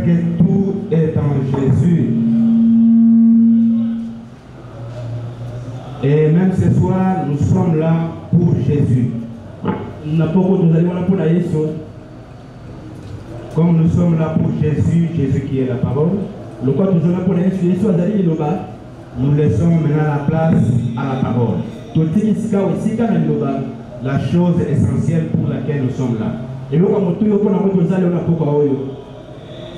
que tout est en Jésus. Et même ce soir, nous sommes là pour Jésus. Comme nous sommes là pour Jésus, Jésus qui est la parole, nous laissons maintenant la place à la parole. La chose essentielle pour laquelle nous sommes là.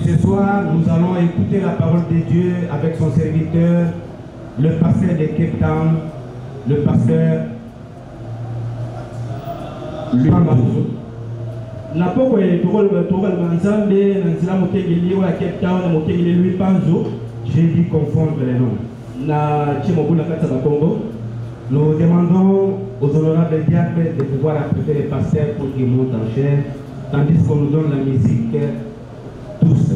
Ce soir, nous allons écouter la parole de Dieu avec son serviteur, le pasteur de Cape Town, le pasteur Louis Panzo. J'ai dû confondre les noms. Nous demandons aux honorables diacres de pouvoir apprêter les pasteurs pour qu'ils montent en chair, tandis qu'on nous donne la musique tous.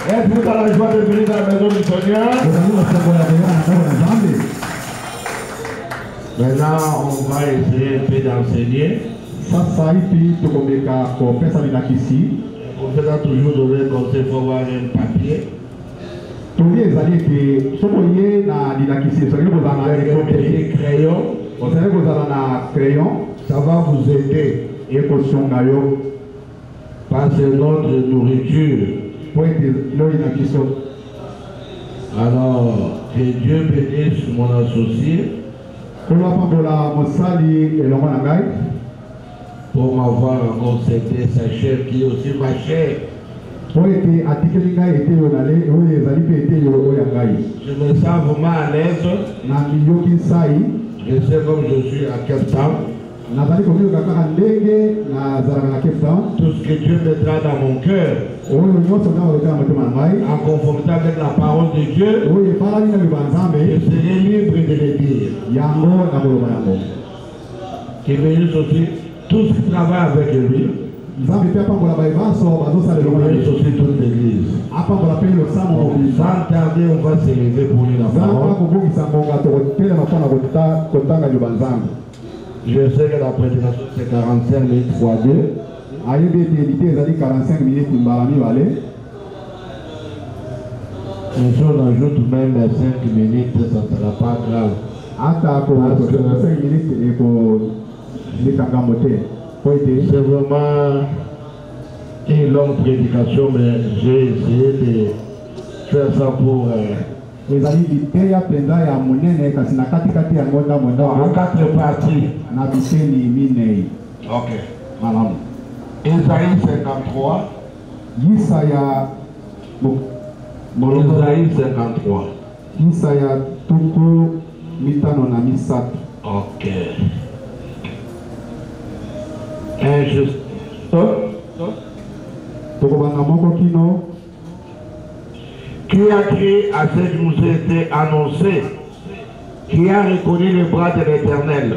Êtes-vous dans la joie de venir dans la maison du Seigneur? Maintenant, on va essayer un peu d'enseigner. On faisant toujours donner conseil, il faut avoir un papier. Crayon, ça va vous aider. Passer notre nourriture. Alors, que Dieu bénisse mon associé pour m'avoir encore cédé sa chair qui est aussi ma chair. Je me sens vraiment à l'aise. Je sais comme je suis à Cape Town. Tout ce que Dieu mettra dans mon cœur, en conformité avec la parole de Dieu, je serai libre de le dire. Qu'il bénisse aussi tous qui travaillent avec lui. Il bénisse aussi toute l'église. Sans tarder, on va se lever pour lire la parole. Je sais que la prédication c'est 45 minutes fois 2. Et si on ajoute même 5 minutes, ça ne sera pas grave. C'est vraiment une longue prédication, mais j'ai essayé de faire ça pour en 4 parties. Ok. Ésaïe 53. Ésaïe 53. Ok. Injuste. Qui a crié à ce qui nous a été annoncé? Qui a reconnu les bras de l'Éternel?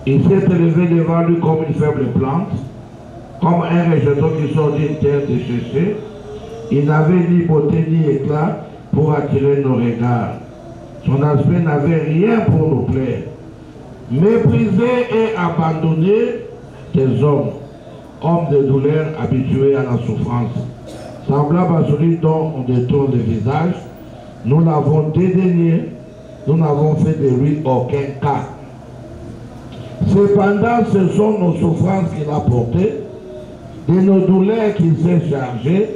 Il s'est élevé devant lui comme une faible plante, comme un rejeton qui sort d'une terre desséchée. Il n'avait ni beauté ni éclat pour attirer nos regards. Son aspect n'avait rien pour nous plaire. Méprisé et abandonné des hommes, hommes de douleur habitués à la souffrance. Semblable à celui dont on détourne le visage, nous l'avons dédaigné, nous n'avons fait de lui aucun cas. Cependant, ce sont nos souffrances qu'il a portées, de nos douleurs qu'il s'est chargé,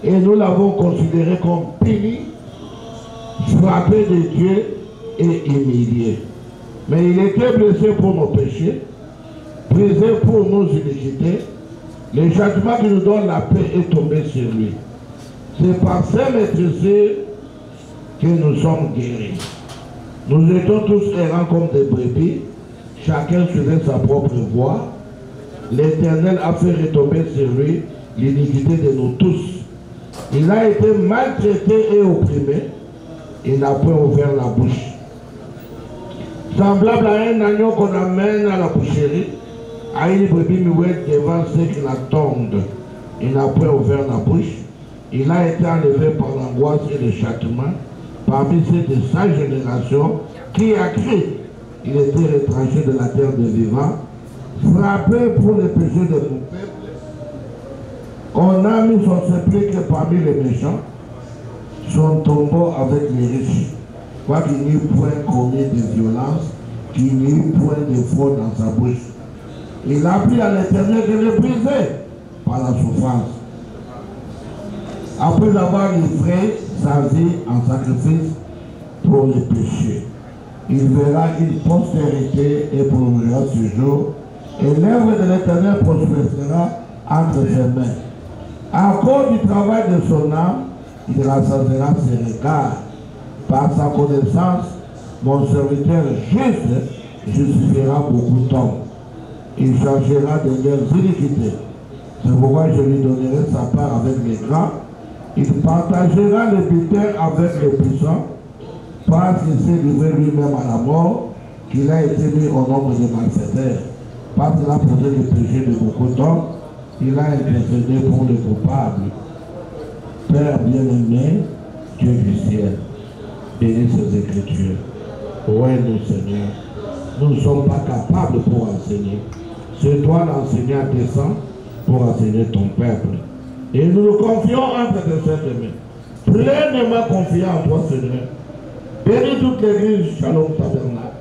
et nous l'avons considéré comme puni, frappé de Dieu et humilié. Mais il était blessé pour nos péchés, brisé pour nos iniquités. Le châtiment qui nous donne la paix est tombé sur lui. C'est par ses maîtresses que nous sommes guéris. Nous étions tous errants comme des brebis, chacun suivait sa propre voie. L'Éternel a fait retomber sur lui l'iniquité de nous tous. Il a été maltraité et opprimé. Il n'a pas ouvert la bouche. Semblable à un agneau qu'on amène à la boucherie, à une brebis muette devant ceux qui l'attendent. Il n'a pas ouvert la bouche. Il a été enlevé par l'angoisse et le châtiment parmi ceux de sa génération qui a crié. Il était retranché de la terre des vivants, frappé pour les péchés de mon peuple. On a mis son sépulcre parmi les méchants, son tombeau avec les riches. Quoi qu'il n'y ait point commis de violence, qu'il n'y ait point de fraude dans sa bouche. Il a pris à l'Éternel de le briser par la souffrance. Après avoir livré sa vie en sacrifice pour les péchés, il verra une postérité et prolongera ce jour, et l'œuvre de l'Éternel prospérera entre ses mains. À cause du travail de son âme, il rassasiera ses regards. Par sa connaissance, mon serviteur juste justifiera beaucoup d'hommes. Il changera de leurs iniquités. C'est pourquoi je lui donnerai sa part avec les grands. Il partagera les butin avec les puissants, parce qu'il s'est livré lui-même à la mort, qu'il a été mis au nombre des malfaiteurs. Parce qu'il a posé le péché de beaucoup d'hommes, il a intercédé pour les coupables. Père bien-aimé, Dieu du ciel, bénis ces Écritures. Ouais, nous, Seigneur, nous ne sommes pas capables pour enseigner. C'est toi l'enseignant descend pour enseigner ton peuple. Et nous nous confions entre tes saintes mains. Pleinement confiés en toi, Seigneur. Bénis toute l'église Shalom Tabernacle.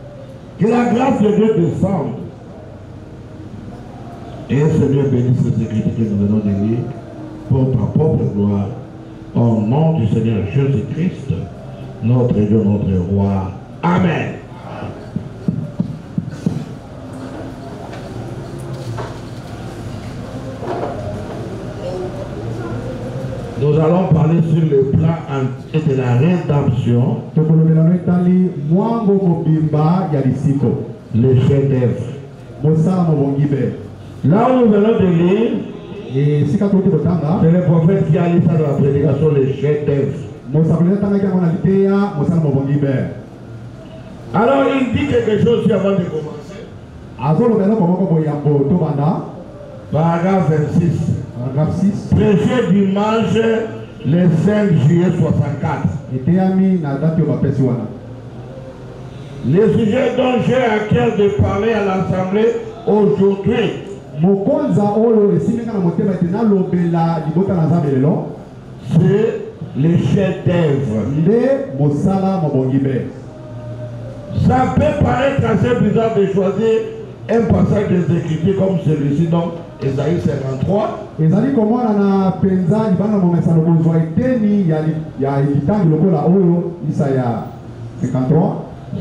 Que la grâce de Dieu descende. Et Seigneur, bénis ces écritures que nous venons de lire pour ta propre gloire. Au nom du Seigneur Jésus-Christ, notre Dieu, notre roi. Amen. Nous allons parler sur le plan de la rédemption. Le chef-d'œuvre. Là où nous venons de lire, c'est le prophète qui a dit ça dans la prédication, le chef-d'œuvre. Alors il dit quelque chose ici avant de commencer. Paragraphe 26. Prêché dimanche le 5 juillet 64. Le sujet dont j'ai à cœur de parler à l'Assemblée aujourd'hui, c'est les chefs-d'œuvre. Ça peut paraître assez bizarre de choisir un passage des Écritures comme celui-ci, donc Ésaïe 53.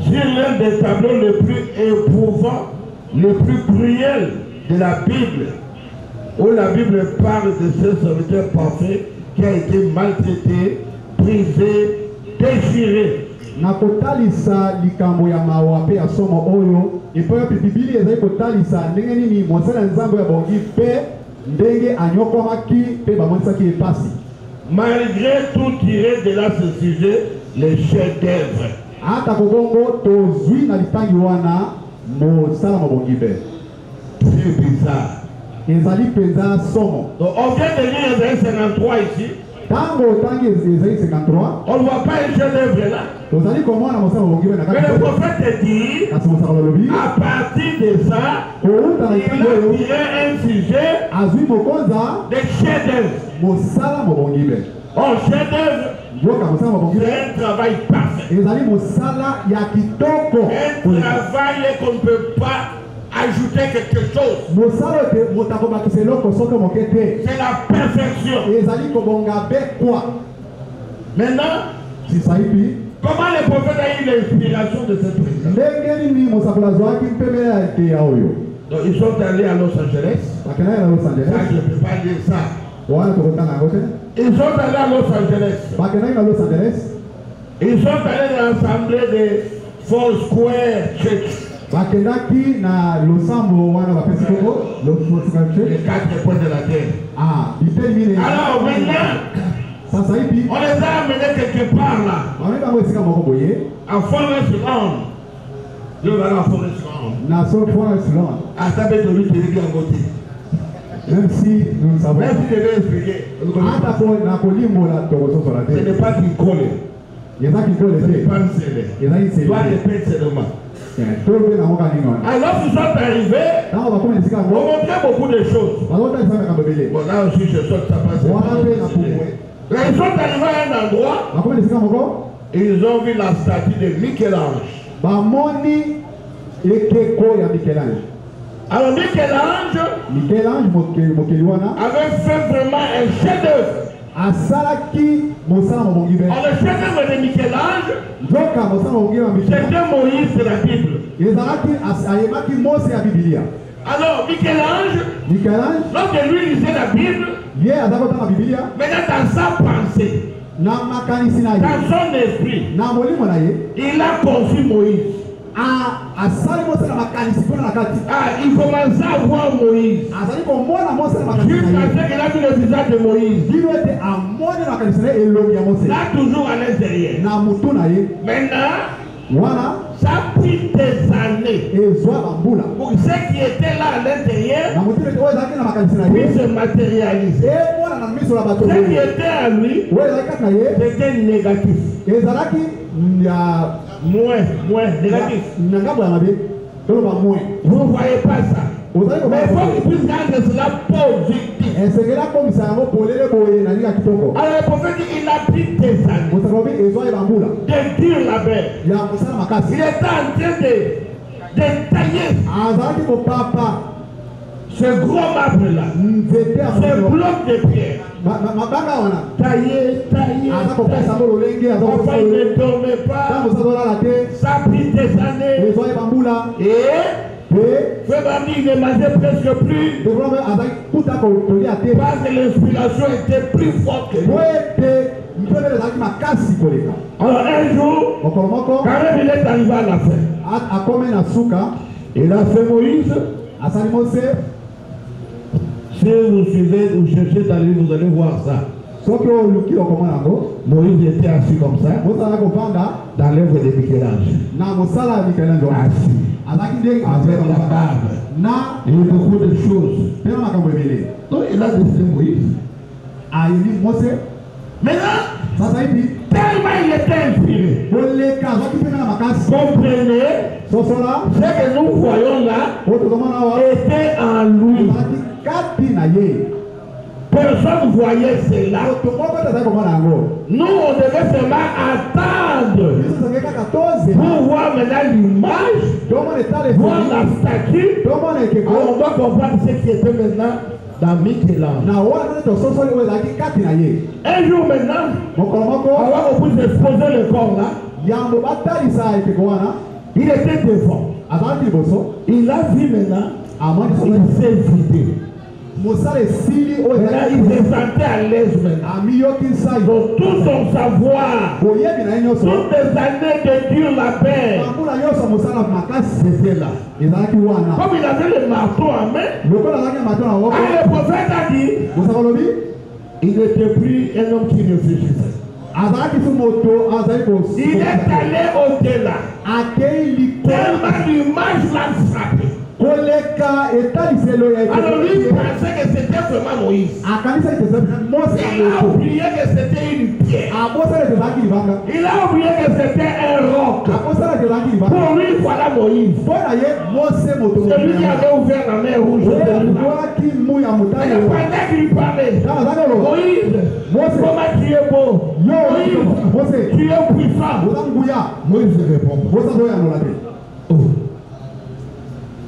Sur l'un des tableaux les plus éprouvants, les plus cruels de la Bible, où la Bible parle de ce serviteur parfait qui a été maltraité, brisé, déchiré. Nakotalisa likambo ya mawape ya somo oyo ipoyo Biblia ezali kotalisa ndenge nini mosala nzambo ya bongi pe ndenge anyokomaki pe bamonisaki epasi. Malgré tout tiré de là ce sujet, les chefs-d'œuvre. Ata kobongo tozwi na litangi wana mosala mabongi pe. C'est bizarre. Ezali penza somo. Donc on vient de lire Ésaïe 53 ici. Tango tangi Ésaïe 53. On ne voit pas un chef-d'œuvre là. Mais le prophète dit, à partir de ça, il a tiré un sujet de chef-d'œuvre. Oh, chef-d'œuvre, c'est un travail parfait. Un travail qu'on ne peut pas ajouter quelque chose. C'est la perfection. Maintenant, comment le prophète a eu l'inspiration de cette prédication? Donc ils sont allés à Los Angeles. Ça, je ne peux pas dire ça. Ils sont allés à Los Angeles. Ils sont allés dans l'assemblée de Foursquare Church. Les 4 points de la terre. Alors maintenant, on les a amenés quelque part là. En Forest Lawn. Je vais aller en Forest Lawn. À ta bête de lui, tu es bien côté. Même si nous savons. Même si je vais expliquer. Ce n'est pas qu'il colle. Ce n'est pas une scellée. Toi, répète seulement. Alors qu'ils sont arrivés, on montrait beaucoup de choses. Bon, là aussi, je saute, ça passe. Là, ils sont arrivés à un endroit, ils ont vu la statue de Michel-Ange. Alors Michel-Ange avait fait vraiment un chef-d'œuvre. Le chef-d'œuvre de Michel-Ange, c'était Moïse de la Bible. Alors Michel-Ange, lorsque lui lisait la Bible, maintenant dans sa pensée, dans son esprit, il a conçu Moïse. Il commençait à voir Moïse. Jusqu'à ce qu'il a vu le visage de Moïse. Là, toujours à l'intérieur. Maintenant, ça a pris des années pour ceux qui étaient là à l'intérieur puissent se matérialiser. Ce qui était à lui, c'était négatif. Moins négatif. Vous ne voyez pas ça. Mais il faut qu'il puisse rendre cela positif. Alors le prophète dit il a pris des années de dire la bête. Il était en train de tailler ce gros marbre là, ce bloc de pierre. Tailler. Enfin, il ne dormait pas. Ça a pris des années. Et il ne mangeait presque plus. Parce que l'inspiration était plus forte que lui. Alors un jour, quand même il est arrivé à la fin. Il a fait Moïse. Si vous suivez, vous cherchez d'aller, vous allez voir ça. Moïse était assis comme ça dans l'œuvre de Michel-Ange. Assis. Avec la barbe. Il y a beaucoup de choses. Donc il a décidé Moïse. Maintenant, tellement il était inspiré. Comprenez, ce que nous voyons là était en lui. Personne ne voyait cela. Nous, on devait seulement attendre pour voir maintenant l'image, voir la statue. Alors on doit comprendre ce qui était maintenant dans Michel-Ange. Un jour maintenant, avant qu'on puisse exposer le corps là, il était devant. Il a vu maintenant, il s'est vidé. Maintenant, il se sentait à l'aise maintenant. Donc, tout son savoir, toutes les années de Dieu la paix, c'était là. Comme il avait le marteau en main, le prophète a dit, il n'était plus un homme qui réfléchissait. Il est allé au-delà. Tellement l'image l'a frappé. Alors lui pensait que c'était vraiment Moïse. Il a oublié que c'était une pierre. Il a oublié que c'était un roc. Pour lui, voilà Moïse. Celui qui avait ouvert la mer rouge. Pendant qu'il parlait, Moïse, comment tu es beau. Moïse, tu es puissant. Moïse répond.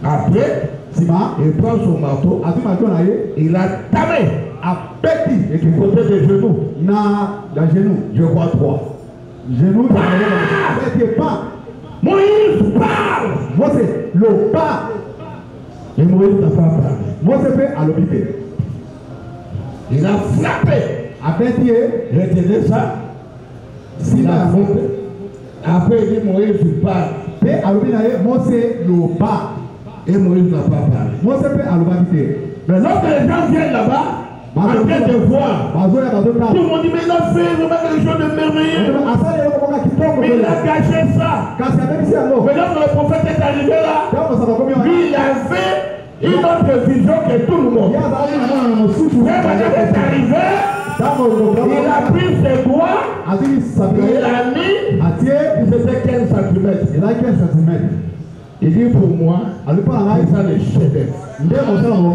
Après, il prend son marteau, il a tamé du côté des genoux. Je crois 3. Moïse parle. Et Moïse n'a pas parlé. Il a frappé. Retenez ça. Il a frappé. Après, il dit Moïse parle. Et Moïse n'a pas parlé. Mais lorsque les gens viennent là-bas, en train de voir, tout le monde dit, mais il a fait vraiment quelque chose de merveilleux. Mais il a caché ça. Mais lorsque le prophète est arrivé là, lui, il avait une autre vision que tout le monde. Quand il est arrivé, il a pris ses doigts, il a mis, il faisait 15 cm. Il dit pour moi, c'est ça le chef-d'œuvre.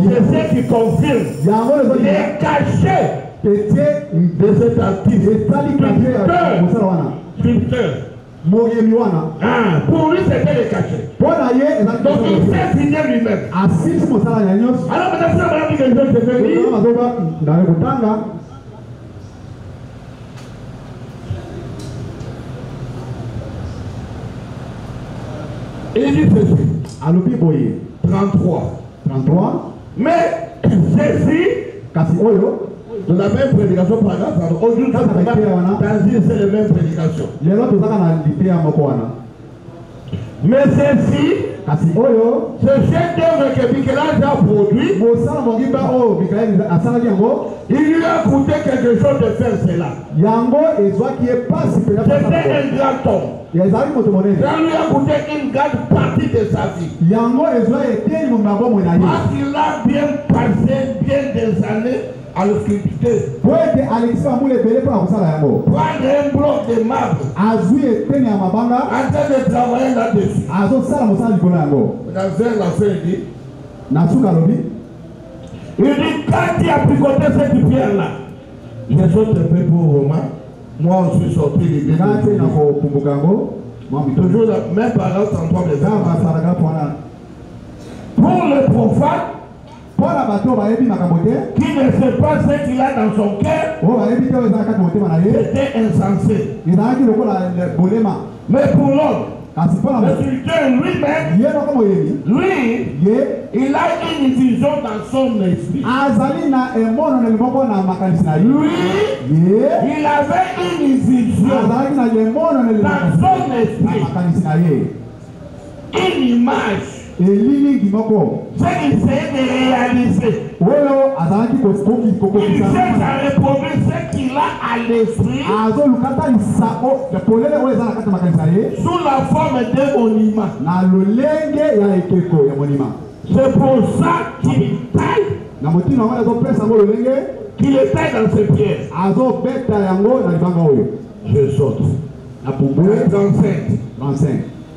C'est ce qui confirme. Il est caché de cet artiste. Sculpteur. Pour lui, c'était le cachet. Donc il s'est signé lui-même. Alors maintenant, ça va dire que je te dis. Il dit ceci. 33. Mais ceci, de la même prédication, par exemple, aujourd'hui, dans c'est la même prédication. Mais ceci, ce chef-d'œuvre que Michel-Ange a produit, il lui a coûté quelque chose de faire cela. C'était un grand homme. Ça lui a coûté une grande partie de sa vie. Parce qu'il a bien passé bien des années à le sculpter. Prendre un bloc de marbre. En train de travailler là-dessus. Vers la fin, il dit, quand tu as picoté cette pierre-là, les autres peuples romains, moi je suis sorti de toujours la même parole en 3 pour le profane qui ne sait pas ce qu'il a dans son cœur, c'était insensé. Mais pour l'homme, le sculpteur lui-même, il a une vision dans son esprit. Lui, il avait une vision dans son esprit. Une image. Ce qu'il essayait de réaliser. Il cherche à reproduire ce qu'il a à l'esprit sous la forme d'un monument. C'est pour ça qu'il taille. Qu'il est taille dans ses pièces. Je saute. 35.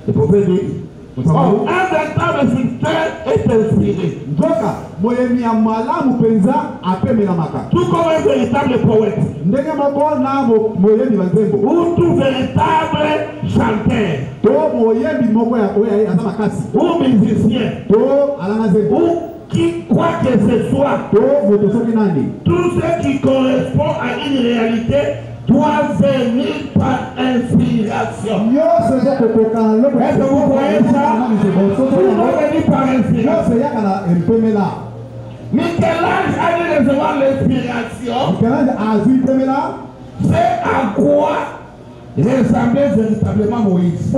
Le prophète dit, Or, un véritable sculpteur est inspiré. Tout comme un véritable poète. Ou tout véritable chanteur. Ou musicien. Ou qui quoi que ce soit. Tout ce qui correspond à une réalité doit venir par inspiration. Est-ce que vous voyez ça? Tout doit venir par inspiration. Michel-Ange a dû recevoir l'inspiration. C'est à quoi ressemblait véritablement Moïse.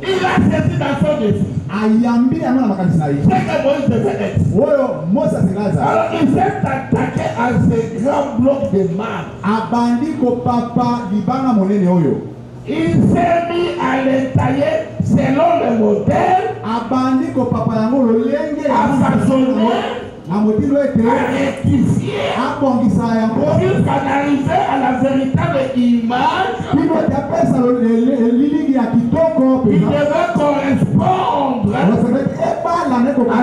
Il a saisi dans son esprit ce que Moïse devait être. Alors il s'est attaqué à ce grand bloc de marbre. Il s'est mis à l'étaler selon le modèle, à façonner, à rectifier, jusqu'à arriver à la véritable image qui devait correspondre à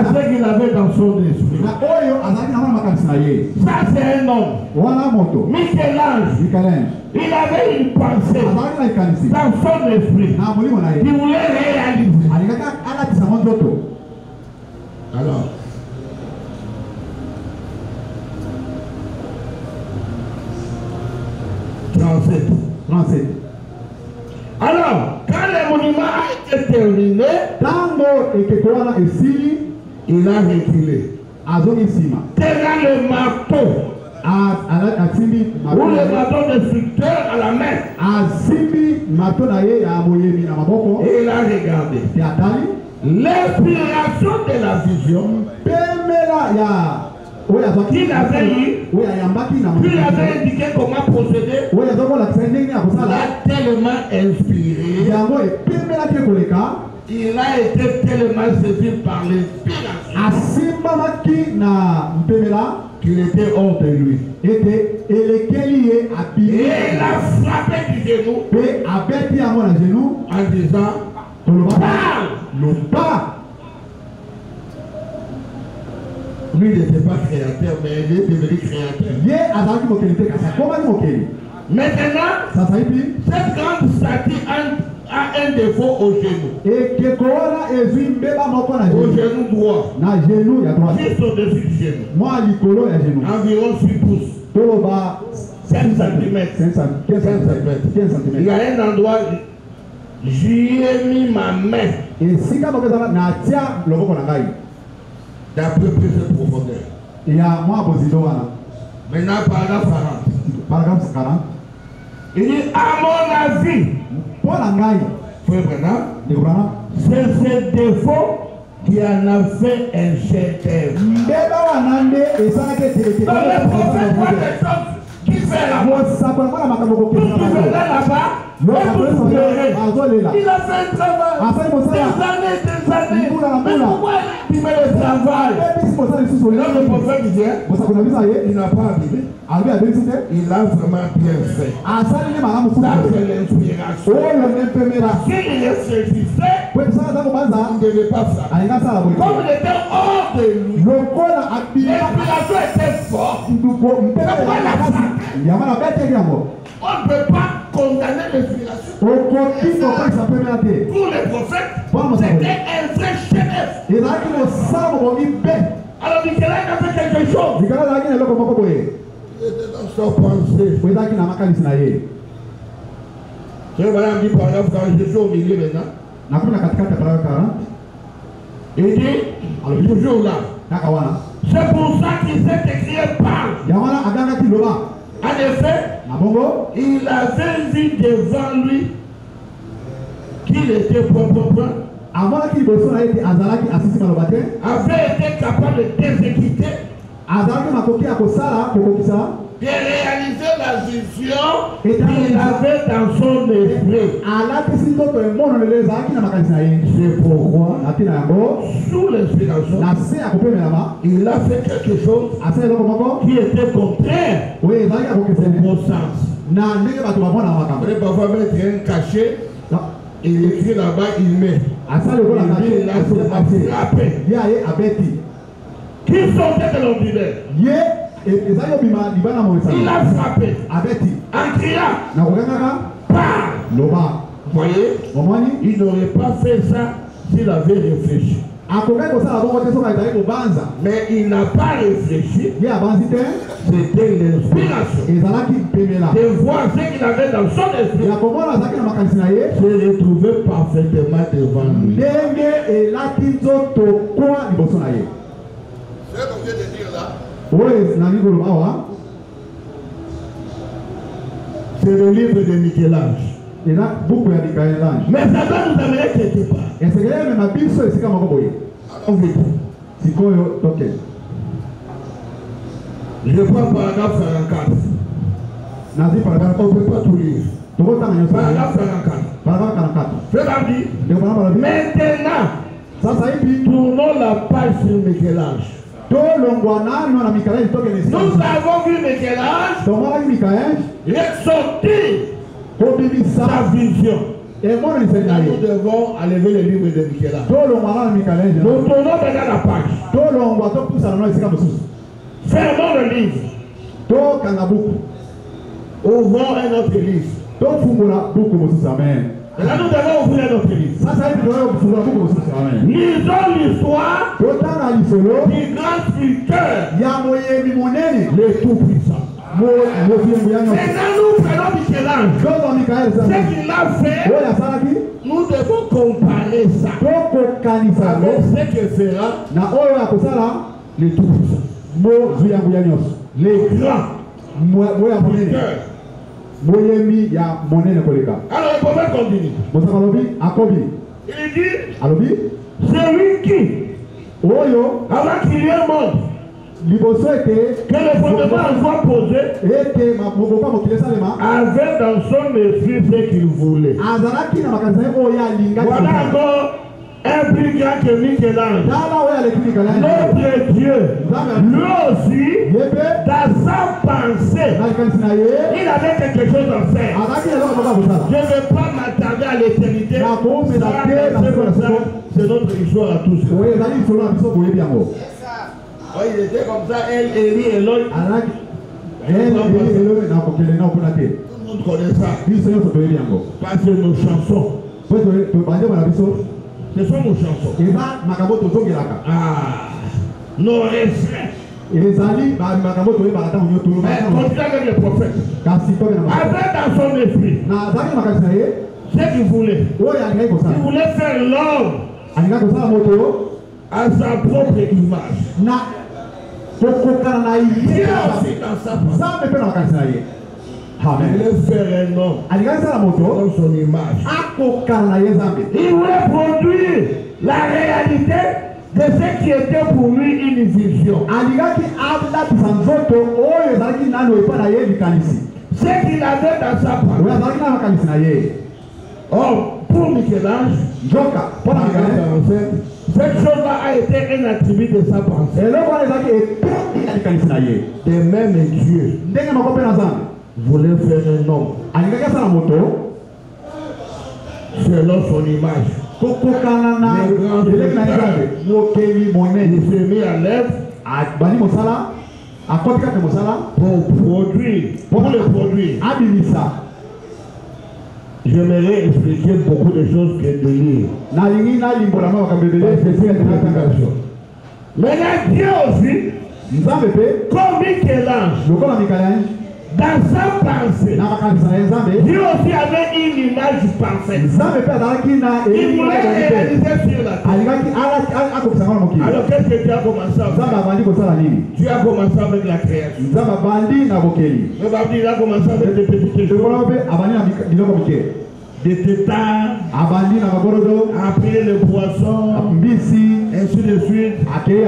ce qu'il avait dans son esprit. Ça, c'est un homme. Michel-Ange, il avait une pensée dans son esprit. Il voulait réaliser. Alors, alors, quand le monument a été terminé, il a reculé. Terra le marteau. Ou le marteau de sculpteur à la main. Et il a regardé. L'inspiration de la vision qu'il avait eu, puis il avait indiqué comment procéder, il a tellement inspiré, il a été tellement saisi par l'inspiration qu'il était hors de lui. Et il a frappé du genou en disant, parle. Lui n'était pas créateur, mais il est devenu créateur. Maintenant, cette grande statue a un défaut au genou. Au genou droit. Juste au-dessus du genou. Environ 6 pouces. 5 cm. Il y a un endroit, j'y ai mis ma main. D'après cette profondeur. Maintenant, paragraphe 40. Il dit, à mon avis, c'est ce défaut qui en a fait un chef-d'œuvre. Le prophète voit des choses qui fait là-bas. Tout venait là-bas. Il a fait un travail. Des années. Mais pourquoi il met le travail? Là, le prophète disait, il n'a pas abîmé. Il a vraiment bien fait. Ça, c'est l'inspiration. S'il est saisissé, il ne devait pas frapper. Comme il était hors de lui, l'inspiration était forte. Pourquoi il a frappé? On ne peut pas condamner l'inspiration. Pour les prophètes, c'était un vrai chef-d'œuvre. Alors Michel-Ange a fait quelque chose. Il était dans sa pensée. C'est vrai, on dit paragraphe 40, je suis au milieu maintenant. Il dit, toujours là. C'est pour ça qu'il s'est écrié parle. En effet, il avait vu devant lui qu'il était propre, avait été capable d'exécuter, de réaliser la vision qu'il avait dans son esprit. C'est pourquoi, sous l'inspiration, il a fait quelque chose qui était contraire au bon sens. Vous pouvez parfois mettre un cachet Il écrit là-bas, il met. Il a frappé. Qui sortait de l'ordinaire. Il a frappé. En criant. Pas. Vous voyez, il n'aurait pas fait ça s'il avait réfléchi. Mais il n'a pas réfléchi. C'était l'inspiration. De voir ce qu'il avait dans son esprit. Se retrouver parfaitement devant lui. C'est ce qu'on vient de dire là. C'est le livre de Michel-Ange. Mais ça doit nous amener quelque part. Je prends paragraphe 44. On ne peut pas tout lire. Paragraphe 44. Maintenant, tournons la page sur Michel-Ange. Nous avons vu Michel-Ange ressortir sa vision. Nous devons enlever le livre de Michel-Ange. Nous tournons maintenant la page. Fermons le livre. Ouvrons un autre livre. Là, nous devons ouvrir un autre livre. Lisons l'histoire du grand sculpteur, le Tout-Puissant. Maintenant, nous prenons Michel-Ange. Ce qu'il a fait, nous devons comparer ça avec ce que fera le Tout-Puissant. Les grands sculpteurs. Alors, on peut continuer. Il dit, celui qui, avant qu'il y ait un monde, que le fondement soit posé, avait dans son esprit ce qu'il voulait. Voilà encore un plus grand que Michel-Ange. Notre Dieu, lui aussi, dans sa pensée, il avait quelque chose à faire. Je ne vais pas m'attarder à l'éternité. C'est notre histoire à tous. Il était comme ça, elle, Élie et Eloï. Tout le monde connaît ça. Parce que nos chansons. Ce sont nos chansons. Nos respects. Mais continue avec le prophète. Avec dans son esprit ce qu'il voulait. Il voulait faire l'homme à sa propre image. Dieu aussi dans sa propre. Il voulait faire un homme dans son image. Il voulait produire la réalité de ce qui était pour lui une vision. Ce qu'il avait dans sa parole. Or, pour Michel-Ange, cette chose-là a été un attribut de sa pensée. De même Dieu voulait faire un homme selon son image. Il s'est mis à l'œuvre pour le produire. J'aimerais expliquer beaucoup de choses que de lire. Mais là, Dieu aussi, comme Michel-Ange, dans sa pensée, Dieu aussi avait une image parfaite. Il voulait réaliser sur la terre. Alors qu'est-ce que Dieu a commencé à faire? Dieu a commencé avec la création. Il a commencé avec des petites choses. Des tétards, après les poissons, ainsi de suite. Après il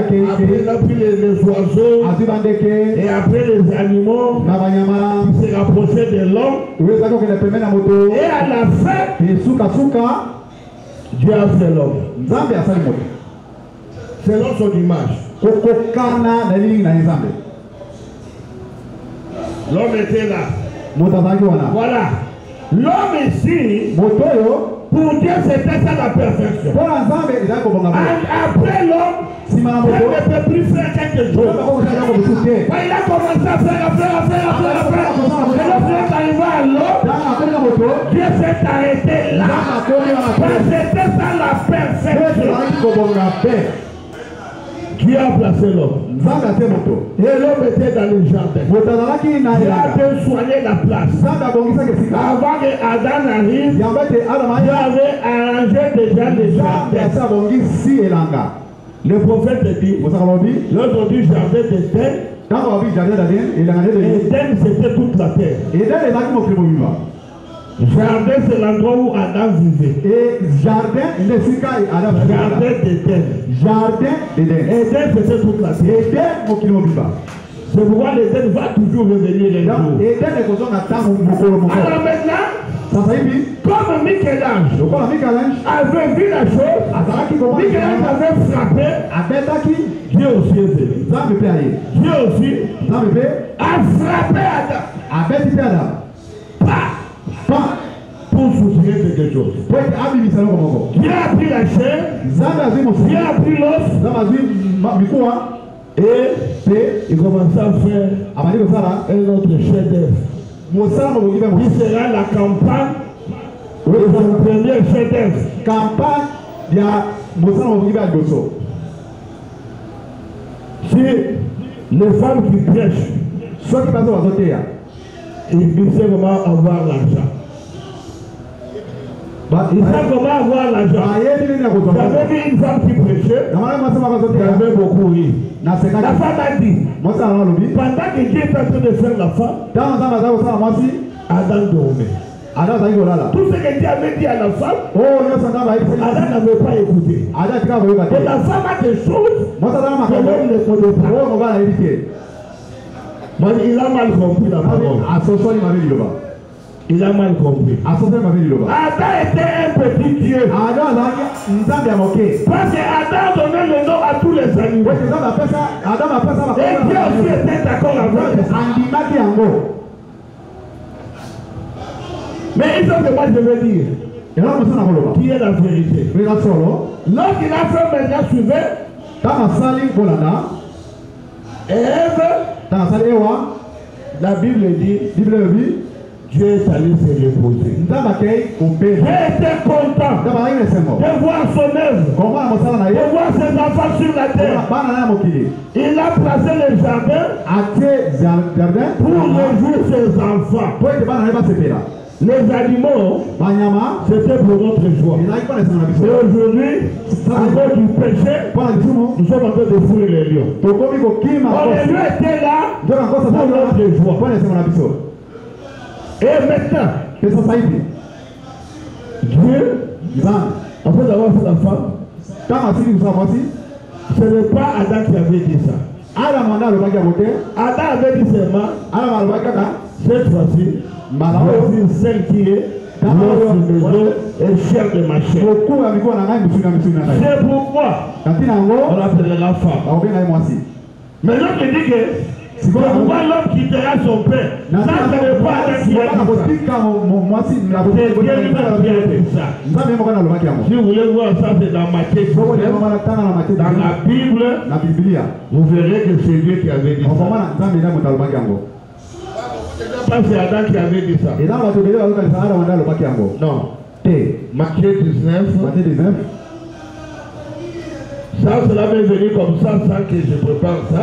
a pris les oiseaux, et après les animaux qui se rapprochaient de l'homme. Et à la fin, Dieu a fait l'homme selon son image. L'homme était là. Voilà. L'homme ici Pour Dieu, c'était ça la perfection. Après l'homme, Dieu ne peut plus faire quelque chose. Il a commencé à faire. Et lorsqu'on arriva à l'homme, Dieu s'est arrêté là. C'était ça la perfection. Qui a placé l'homme? Et l'homme était dans le jardin. Dieu a bien soigné la place. Avant que Adam arrive, Dieu avait arrangé déjà le jardin. Le prophète dit, l'aujourd'hui jardin d'Éden, Éden c'était toute la terre. Jardin, c'est l'endroit où Adam vivait. Et jardin, Jardin d'Éden. Jardin d'Éden. Éden, c'était toute la terre. C'est pourquoi l'Éden va toujours revenir les jours. Alors maintenant, comme Michel-Ange avait vu la chose, Michel-Ange avait frappé, Dieu aussi est venu. Dieu aussi a frappé Adam. Pour soutenir quelque chose. Dieu a pris la chair, Dieu a pris l'os, et il commence à faire un autre chef-d'œuvre. Qui sera la campagne de son premier chef-d'œuvre. Si les femmes qui prêchent, ils savent comment avoir l'argent. Ils savent comment avoir l'argent. J'avais vu une femme qui prêchait, qui avait beaucoup ri. La femme a dit, pendant que Dieu est en train de faire la femme, Adam dormait. Tout ce que Dieu avait dit à la femme, Adam n'avait pas écouté. Et la femme a des choses que l'homme ne connaît pas. Il a mal compris la parole. Il a mal compris. Adam était un petit Dieu. Parce que Adam donnait le nom à tous les animaux. Et Dieu aussi était d'accord avec eux. Mais il faut que moi je veux dire qui est la vérité. Lorsqu'il a fait maintenant suivre, Ève, la Bible dit, Dieu est allé se reposer. Dieu était content de voir son œuvre, de voir ses enfants sur la terre. Il a placé le jardin pour réjouir ses enfants. Les animaux, c'était pour notre joie. Et aujourd'hui, à cause du péché, nous sommes en train de fouiller les lions. Or, les lions étaient là pour notre joie. Et maintenant, Dieu, après avoir fait la femme, ce n'est pas Adam qui avait dit ça. Adam avait dit seulement, cette fois-ci, voici celle qui est dans maison et chair de ma chair. C'est pourquoi on l'appelle la femme. Mais l'autre dit que c'est pourquoi l'homme quittera son père. Ça, ce n'est pas Adam qui a dit ça. Si vous voulez voir ça, c'est dans Matthieu 19. Dans la Bible, vous verrez que c'est Dieu qui avait dit ça. C'est Adam qui avait dit ça. Non. Matthieu 19. Ça, cela m'est venu comme ça sans que je prépare ça.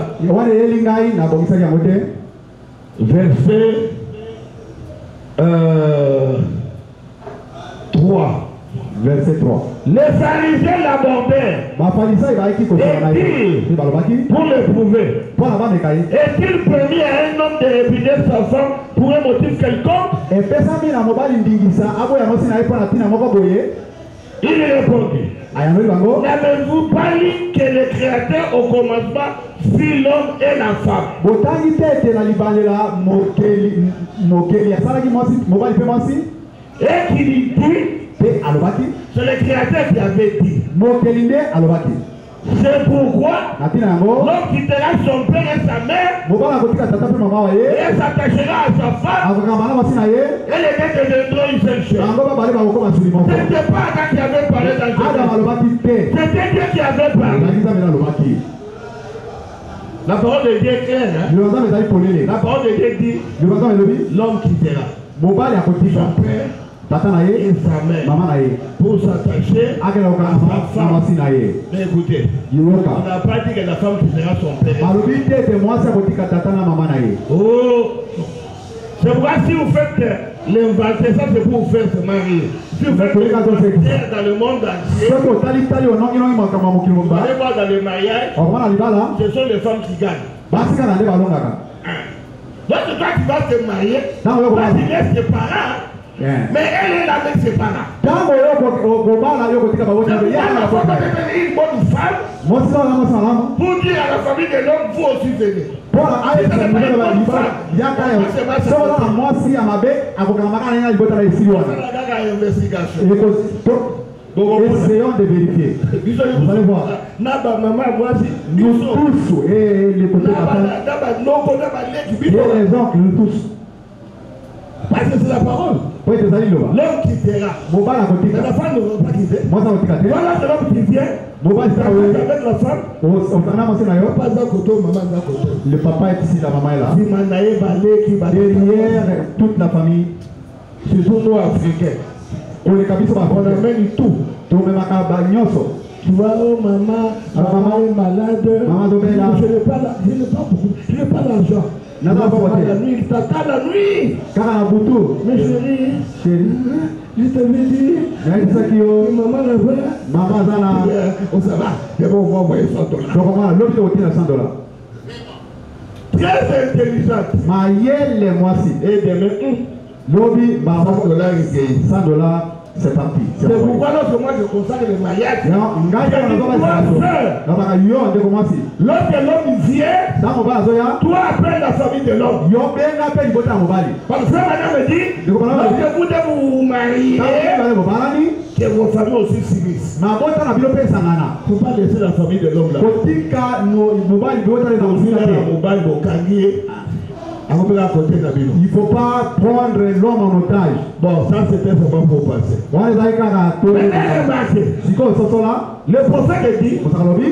Verset 3. Verset 3. Les pharisiens l'abordèrent et dirent, pour l'éprouver, est-il permis à un homme de répudier sa femme pour un motif quelconque? Il répondit, n'avez-vous pas lu que le Créateur au commencement fit l'homme et la femme? Et qu'il dit, c'est le Créateur qui avait dit. C'est pourquoi l'homme quittera son père et sa mère et s'attachera à sa femme et les deux deviendront une seule péché. bango babale bakokoma suli moko C'était pas Adam qui avait parlé dans Adam Genèse. alobaki te C'était Dieu qui avait parlé. ezalaki nzambe alobaki La parole de Dieu est claire. Hein? liloba nzambe ezali polele La parole de Dieu dit liloba nzambe elobi l'homme quittera mobali akotika son père tata na et ye sa mère mama na ye pour s'attacher akela kokanga na mwasi na ye Mais écoutez, on yoka n'a pas dit que la femme quittera son père. balobi te ete mwasi akotika tata na mama na ye Oh, c'est pourquoi si vous faites l'inventaire, ça c'est pour vous faire se marier. Si vous faites l'inventaire dans le monde entier, soki otalitali ononginongi makambo ya mokili vous mobimba allez voir dans le mariage, okoma na libala ce sont les femmes qui gagnent. basi kaka nde balongaka Donc toi tu vas te marier, ntango yo toi tu kobala laisses tes parents, mais elle est là avec ses parents. ntango yo kobala yo kotika C'est baboti pourquoi ya la na femme kota doit devenir une bonne femme mwasi kaka na mwasi malamu pour dire à la famille de l'homme, vous aussi venez. mpona ayebisa libala balibala yaka yo soki oza na mwasi ya mabe akokanga maka na ye na libota na esili wana C'est la gaga investigation. essayons de vérifier vous allez voir Naba maman moi si nous tous et les côtés de la femme et les oncles nous tous parce que c'est la parole. po ete ezali loba L'homme quittera. mobali Mais akotika la femme ne va pas quitter. mwasi akotika te Voilà c'est l'homme qui vient. mobali saka oyo Avec la femme. otana mwasi na yo Pas un côté, maman d'un côté. le papa est ici la maman est là Si manaye balé qui va derrière toute la famille surtout nous africains. koleka biso On bafrère amène tout. tomemaka banyonso Tu vois, oh maman, maman est malade. Maman Dobela. Je n'ai pas beaucoup, je n'ai pas l'argent. N'a pas voté. La nuit, t'attends la nuit. kaka na butu Mais chérie, chéri je t'avais dit. nayebisaki yo Maman la vraie. mama aza na On s'en va. Et bon, on va envoyer $100. tokomona lobi te kotina $100 Très intelligente. mayele mwasi Et demain, lobi baba $100 ici. $100 c'est parti C'est pourquoi lorsque moi je consacre le mariage, ngai nazobaka yo ndeko mwasi lorsque l'homme vient, ntango mobali azoya toi appelle la famille de l'homme. yo benga mpe libota ya mobali Parce que madame me dit, lorsque vous devez vous marier, bale bobalani que vos familles aussi s'unissent. mabota na bino mpe esangana Il ne faut pas laisser la famille de l'homme là. kotika mobali bibota eza Aussi, mosika là, te mobile, bokangi, à côté de la ville. il faut pas prendre l'homme en otage Bon, ça c'était seulement pour passer. wana ezali kaka to Mais remarquez, sikoyo sosola le prophète dit, mosaka lobi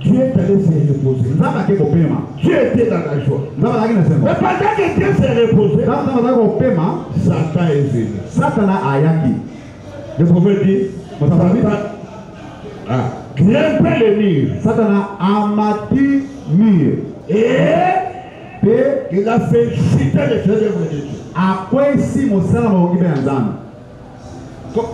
Dieu est allé se reposer. nzambe ake kopema Dieu était dans la joie. nzambe azalaki na Mais sengo pendant que Dieu s'est reposé, nzambe azalaki kopema Satan est venu. satana ayaki Le prophète dit, mosaka lobi Satan a grimpé le mur satana amati mur et mpe il a fait chuter les chefs-d'œuvre de Dieu. akwesi mosala makoki mpe ya nzambe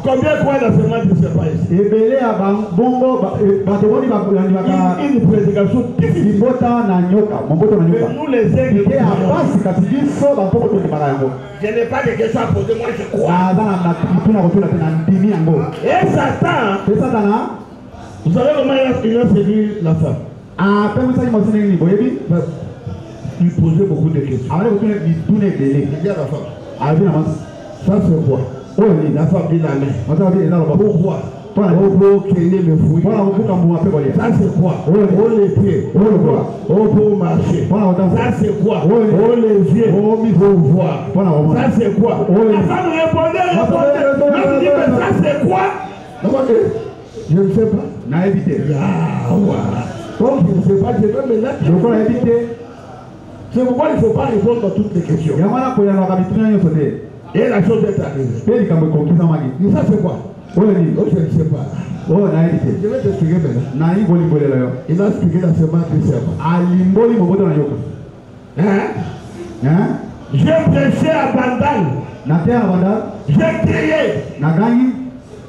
Combien croient dans ce match, je ne sais pas ici. ebele ya bongo bato boni balandimaka Une prédication difficile. libota na nyoka moboto na Mais nyoka nous les aigles, eke ya basi kasi biso bampoko tondimaka yango je n'ai pas de questions à poser, moi je crois. aza na mituna kotuna te na ndimi yango Et Satan, mpe satana vous savez comment il a séduit la femme? apemisaki mwasi ndenge nini boyebi Il posait beaucoup de questions. abali kotuna mituna ebele Il dit à la femme, alobi na mwasi ça c'est quoi? oyo nini La femme dit la main. mwasi alobi eza loba Pourquoi? mpona Pour cueillir le fruit. mpona kobuka mbuma mpe kolia Ça c'est quoi? Oh les pieds. oyo lokola Oh pour marcher. mpona kotambola Ça c'est quoi? Oui. Oh les yeux. Oh, mis Pour voir. mpona Ça komona c'est quoi? Oui. La femme répondait. L'homme dit mais ça c'est quoi? Je ne sais pas. nayebi te Ah, voilà. Donc je ne sais pas, je vais me mettre. lokola yebi te C'est pourquoi il ne faut pas répondre à toutes les questions. yango wana koyanaka mituna nyonso te Et la chose est arrivée. mpe likambo ekokisamaki Mais ça c'est quoi? oyo nini Donc je ne sais pas. oyo nayebi te Je vais t'expliquer maintenant. nayi kolimbolela yo Il a expliqué dans ce match du serment. alimboli moboto na yoka Hein? J'ai prêché à Bandal. na te na banda J'ai crié. na gangi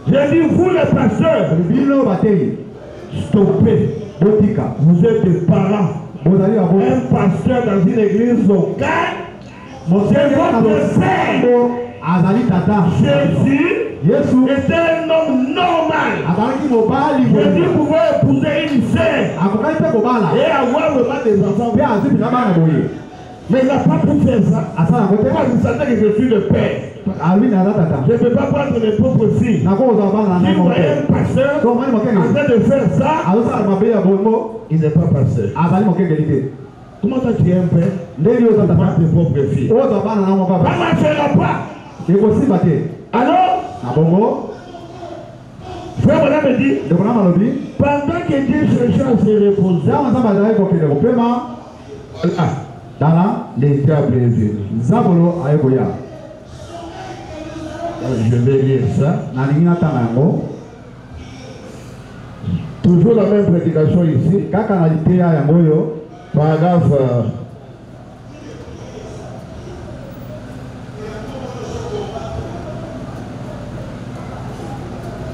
J'ai dit, vous les pasteurs, bino batei stoppez. botika Vous êtes des parents. bozali babo Un pasteur dans une église locale, c'est votre père. azali tata Jésus yesu était un homme normal. azalaki mobali Jésus pouvait épouser une sœur akokaki mpe kobala et avoir vraiment des enfants. mpe azipika bana boye Mais il n'a pas pu faire ça. asala yango te Moi, je savais que je suis le père. alwi na aza tata Je ne peux pas prendre mes propres filles. nakokozala bana na Si nai vous moko voyez te un pasteur so omoni en mokengeli train de faire ça, azosala mabe ya bongo il n'est pas pasteur. azali mokengeli te Comment toi tu es un père? ndenge oza Tu prends tata tes propres filles. ozwa bana na moko Ça ne marchera pas. Alors, frère Bonham me dit, pendant que Dieu cherchait à se reposer, le diable est venu. Je vais lire ça. Toujours la même prédication ici. Paragraphe.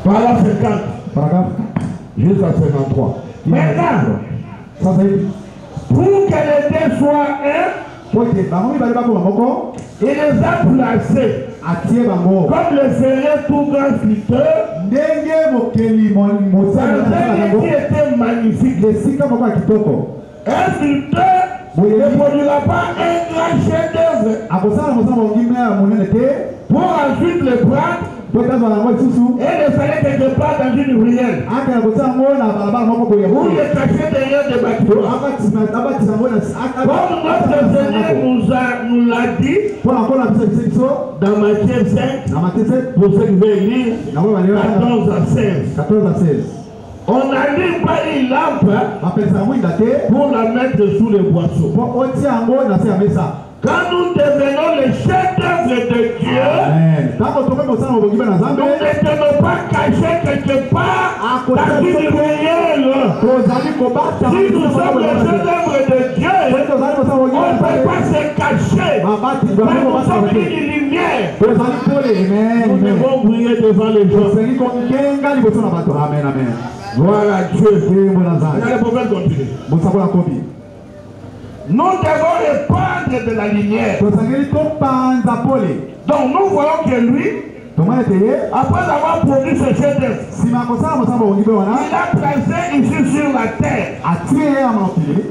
Paragraphe 50. Jusqu'à 53. Maintenant, pour que les deux soient un, il les a placés comme le ferait tout grand sculpteur qui était magnifique. Un sculpteur ne produira pas un grand chef-d'œuvre pour ensuite le prendre et le fallait quelque part dans une ruelle ou le cacher derrière des bâtiments. Comme notre Seigneur nous l'a dit dans Matthieu 5, pour ceux qui veulent lire, 14 à 16. On n'allume pas une lampe pour la mettre sous le boisseau. Quand nous devenons les chefs-d'œuvre de Dieu, nous ne tenons pas cachés quelque part dans une ruelle. Si nous sommes les chefs-d'œuvre de Dieu, on ne peut pas se cacher. Mais nous sommes une lumière. Nous devons briller devant les gens. Gloire à Dieu. Nous devons répandre de la lumière. Donc nous voyons que lui, après avoir produit ce chef-d'œuvre, il a placé ici sur la terre.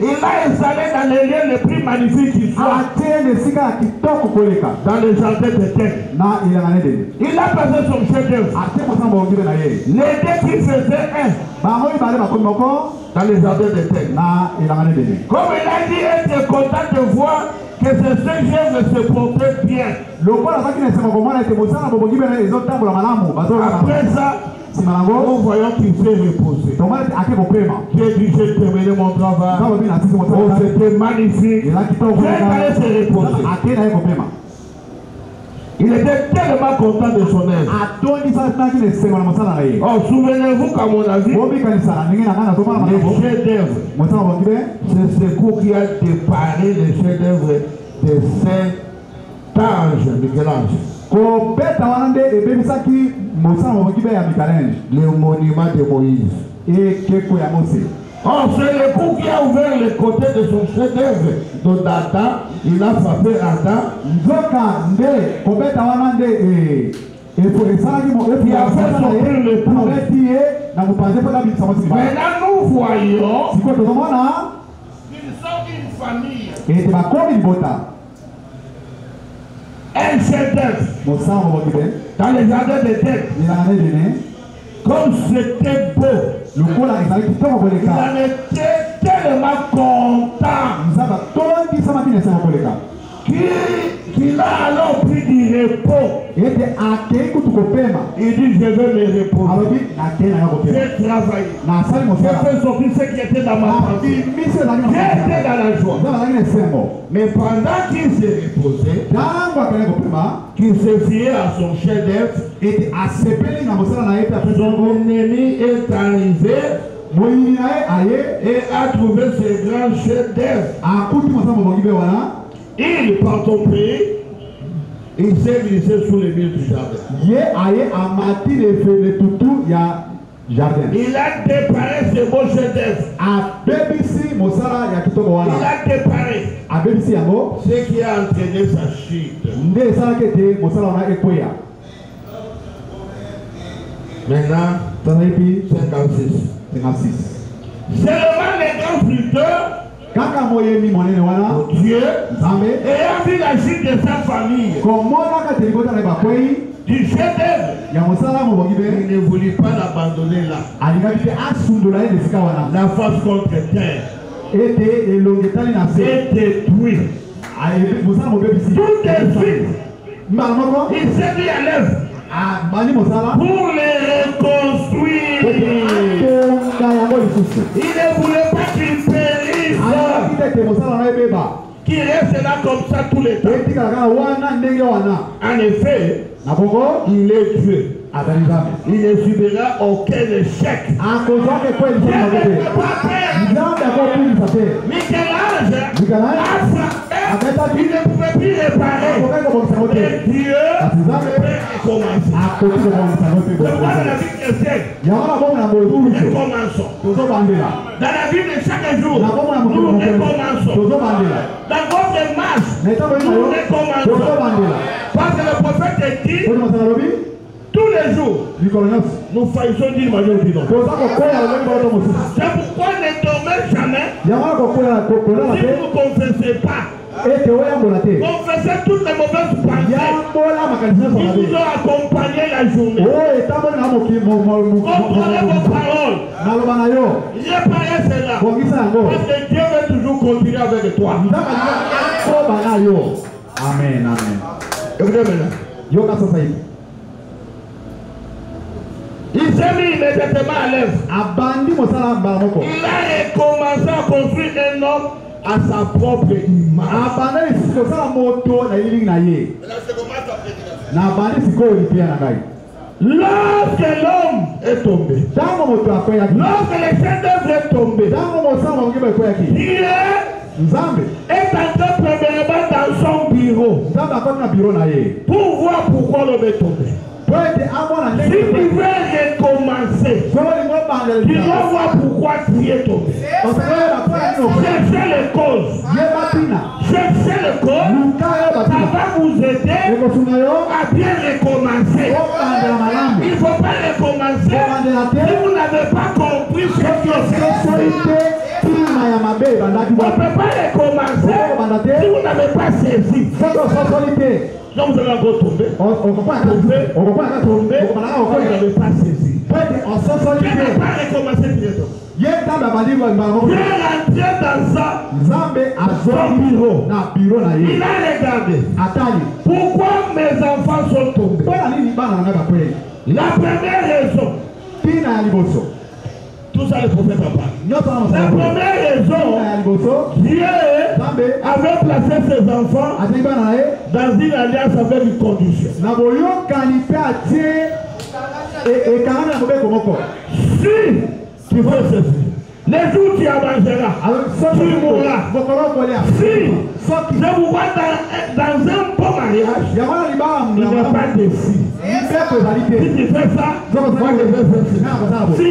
Il l'a installé dans les lieux les plus magnifiques qui soient. Dans le jardin de terre. Il a placé son chef-d'œuvre. Les deux qui faisaient un. Dans les jardins de terre. Comme il a dit, être content de voir que ce chef-d'œuvre se portait bien. Après ça, nous voyons qu'il s'est reposé. Dieu dit, j'ai terminé mon travail. Oh, c'était magnifique. J'ai allé se reposer. Il était tellement content de son œuvre. Oh, souvenez-vous qu'à mon avis, le chef-d'œuvre, c'est ce coup qui a déparé le chef-d'œuvre de Saint-Ange, Michel-Ange. Le monument de Moïse. Oh, c'est le coup qui a ouvert le côté de son chef-d'œuvre. Donc, Adam, il a frappé Adam. Il a fait sortir le coup. Maintenant, nous voyons qu'ils sont une famille. Un chef-d'œuvre dans les jardins de terre. Comme c'était beau. Il en était tellement content qu'il a alors pris du repos. Il dit, je vais me reposer. J'ai travaillé. J'ai fait sortir ce qui était dans ma famille. J'étais dans la joie. Mais pendant qu'il s'est reposé, qu'il se fiait à son chef-d'œuvre, son ennemi est arrivé et a trouvé ce grand chef-d'œuvre. Il, par ton pays, il s'est glissé sous les murs du jardin. Il a déparé ce beau chef-d'œuvre. Il a déparé ce qui a entraîné sa chute. Maintenant, 56. Seulement les grands sculpteurs, Dieu, ayant vu la chute de sa famille, du chef-d'œuvre, il ne voulut pas l'abandonner là. La face contre terre est détruite. Tout de suite, Il s'est mis à l'œuvre pour les reconstruire. Il ne voulait pas qu'ils périssent, qu'ils restent là comme ça tous les temps. En effet, il est Dieu. Il ne subira aucun échec. Michel-Ange a frappé, il ne pouvait plus réparer. Et Dieu peut recommencer. Dans la vie chrétienne, nous recommençons. Dans la vie de chaque jour, nous recommençons. Dans votre marche, nous recommençons. Parce que le prophète dit, tous les jours, nous faisons d'une manière ou d'une autre. C'est pourquoi ne dormez jamais. Si vous ne confessez pas, confessez toutes les mauvaises pensées qui vous ont accompagné la journée. Comprenez vos paroles. Réparez cela. Parce que Dieu veut toujours continuer avec toi. Amen, amen. Écoutez maintenant. Il s'est mis immédiatement à l'œuvre. Il a recommencé à construire un homme à sa propre image. Lorsque l'homme est tombé, lorsque les chefs d'œuvre est tombé, Dieu est entré premièrement dans son bureau pour voir pourquoi l'homme est tombé. Si tu veux recommencer, tu dois voir pourquoi tu es tombé. Cherchez les causes. Cherchez les causes. Ça va vous aider à bien recommencer. Il ne faut pas recommencer si vous n'avez pas compris ce que c'est. On ne peut pas recommencer si vous n'avez pas saisi. Donc vous allez encore tomber. On ne peut pas tomber. Vous n'avez pas saisi. Tu n'as pas recommencé directement. Il est rentré dans son bureau. Il a regardé. Pourquoi mes enfants sont tombés? La première raison. Tout ça, le prophète en parle. La première raison, Dieu avait placé ses enfants dans une alliance avec une condition. Si tu fais ceci, les jours tu avanceras, tu mourras. Si je vous vois dans un beau mariage, il n'y a pas de si. Si tu fais ça, moi je vais faire ça. Si,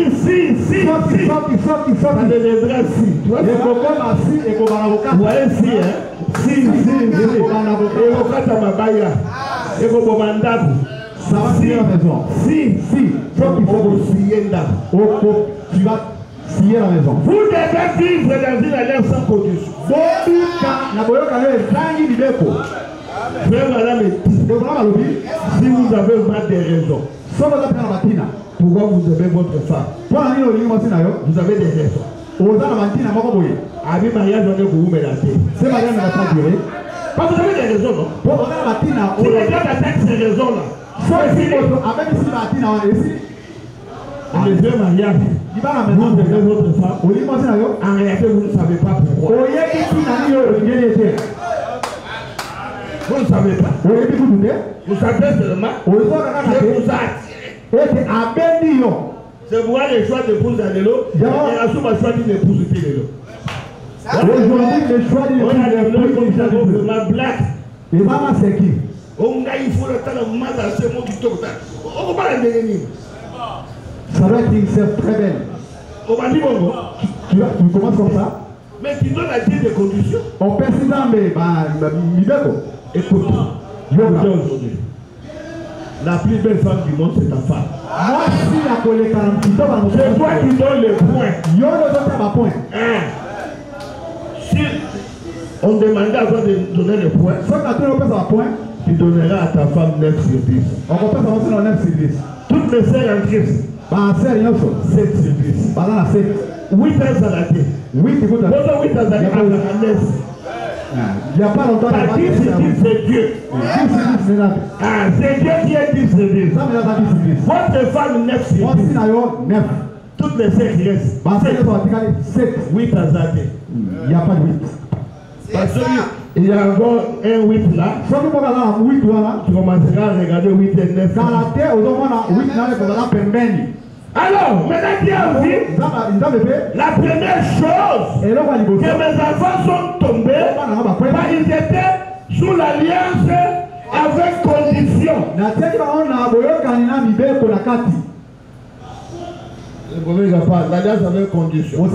ça deviendrait si. Vous voyez si, hein? Si. Et au cas de ma baïa, et au commandable. Ça va finir la maison. Si. Donc il faut vous scier là. Tu vas scier la maison. Vous devez vivre dans une alliance sans condition. Frère, madame, si vous avez vraiment des raisons, pourquoi vous aimez votre femme? Vous avez des raisons. Avec mariage, on est pour vous mélanger. Ce mariage ne va pas durer. Parce que vous avez des raisons, non? Si les gens attaquent ces raisons-là, le vieux mariage, vous devez votre femme. En réalité, vous ne savez pas pourquoi. Vous ne savez pas. Vous savez seulement que vous a attiré. C'est pourquoi les choix d'épouse d'Anélo, il y a souvent choix d'une épouse de Télélo. Aujourd'hui, le choix d'une épouse de la blague. Et maman, c'est qui? Il faut le temps de manger à ce mot qui tombe. On va pas la dégainer. Ça doit être une sœur très belle. On va dire bon. Tu commences comme ça. Mais tu donnes la tête des conditions. On peut s'y damber. Écoute, aujourd'hui, la plus belle femme du monde, c'est ta femme. Moi, si la collègue 48 ans, c'est toi qui donnes les points. Si on demandait avant de donner les points, tu donneras à ta femme 9 sur 10. On peut commencer dans 9 sur 10. Toutes les sœurs en Christ. 7 sur 10. 8 ans à la tête. 8 ans à la tête. Il n'y a pas longtemps. Qui se dit c'est Dieu. Ah, c'est Dieu qui est 10 sur 10. Votre femme 9 sur 10. Toutes les 5 qui restent. 8 à Zate. Il n'y a pas de 8. Parce qu'il y a encore un 8 là. Tu commenceras à regarder 8 et 9. Alors, maintenant Dieu a dit, la première chose que mes enfants sont tombés, ils étaient sous l'alliance avec condition. L'alliance avec condition.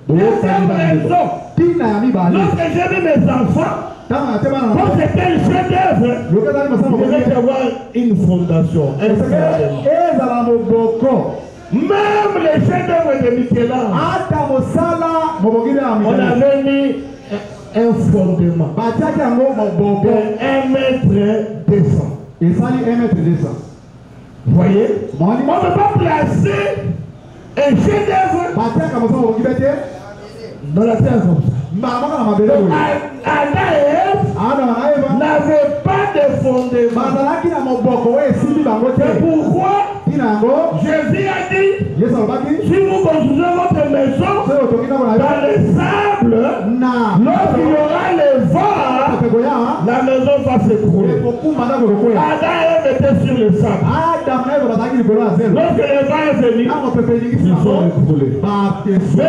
Deuxième raison, lorsque j'ai vu mes enfants, quand c'était un chef-d'œuvre, il devait y avoir une fondation, un fondement. Même les chefs-d'œuvre de Michel-Ange, on avait mis un fondement de 1 mètre 200. Vous voyez? On ne peut pas placer un chef-d'œuvre dans la terre comme ça. Adam et Ève n'avaient pas de fondement. C'est pourquoi Jésus a dit, si vous construisez votre maison dans le sable, lorsqu'il y aura le vent, la maison va s'écrouler. Adam et Ève étaient sur le sable. Lorsque le vent est venu, ils sont écroulés. Mais si tu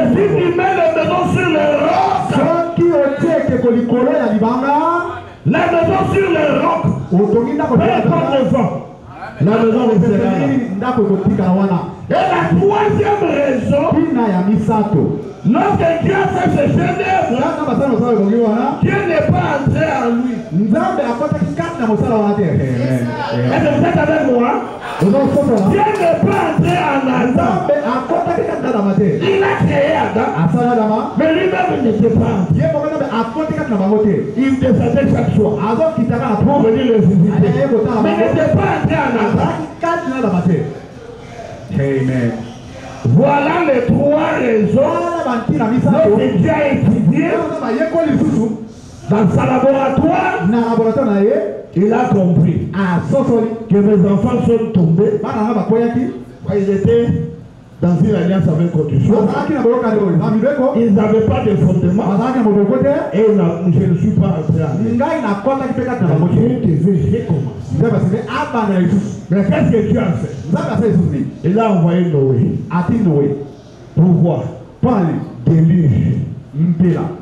mets la maison sur le roc, la maison sur le roc, peu importe le vent, la maison restera là. Et la troisième raison, lorsque Dieu a fait ce chef-d'œuvre, Dieu n'est pas entré en lui. Est-ce que vous êtes avec moi? Dieu n'est pas entré en Adam. Il a créé Adam, mais lui-même n'était pas entré. Il descendait chaque soir pour venir le visiter. Mais il n'était pas entré en Adam. Amen. Voilà les 3 raisons que Dieu a étudié dans sa laboratoire. Il a compris que mes enfants sont tombés. Ils étaient dans une alliance avec condition. Ils n'avaient pas de fondement. Et je ne suis pas entré à mais qu'est-ce que Dieu a fait? Il a envoyé Noé. Pourquoi? Déluge.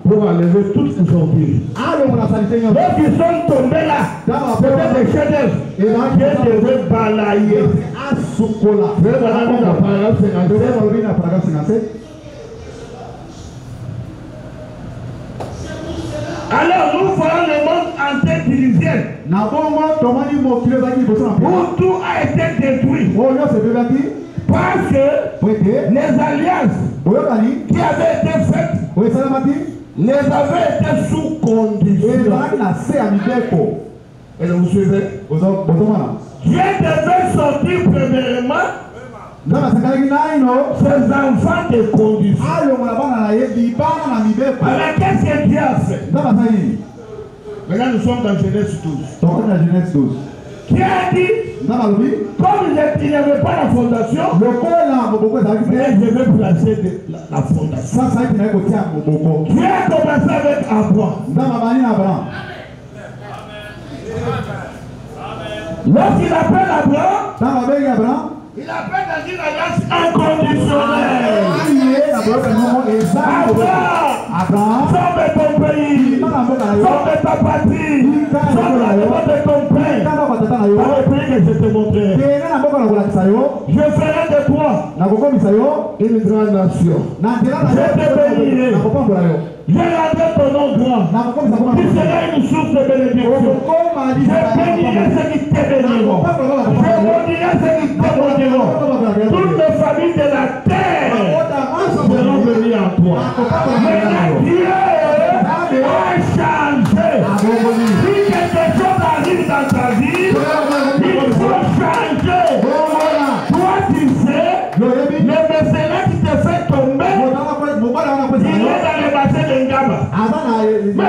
Pour enlever tout ce qu'ils ont dit. Donc ils sont tombés là. C'était des chefs-d'œuvre. Dieu devait balayer. Alors nous voyons le monde entier diluvienne. Où tout a été détruit. Parce que les alliances qui avaient été faites les avaient été sous condition. Et vous suivez? Dieu devait sortir premièrement ses enfants de condition. Alors qu'est-ce que Dieu a fait? Maintenant nous sommes dans Genèse 12. Qui a dit, comme il n'y avait pas la fondation, mais je vais placer la fondation. Dieu a commencé avec Abraham. Lorsqu'il appelle Abraham, il appelle dans une alliance inconditionnelle. Abraham, sors de ton pays, sors de ta patrie, sors de ton pays. Dans le pays que je te montrerai, je ferai de toi une grande nation. Je te bénirai. Je rendrai ton nom grand. Tu seras une source de bénédiction. Je bénirai ceux qui te béniront. Je maudirai ceux qui te maudiront. Toutes les familles de la terre seront bénies en toi. Mais Dieu a changé. Si quelque chose arrive dans ta vie, il faut changer. Toi tu sais, le mécénat qui te fait tomber, il est dans le bassin de Ngaba. Mais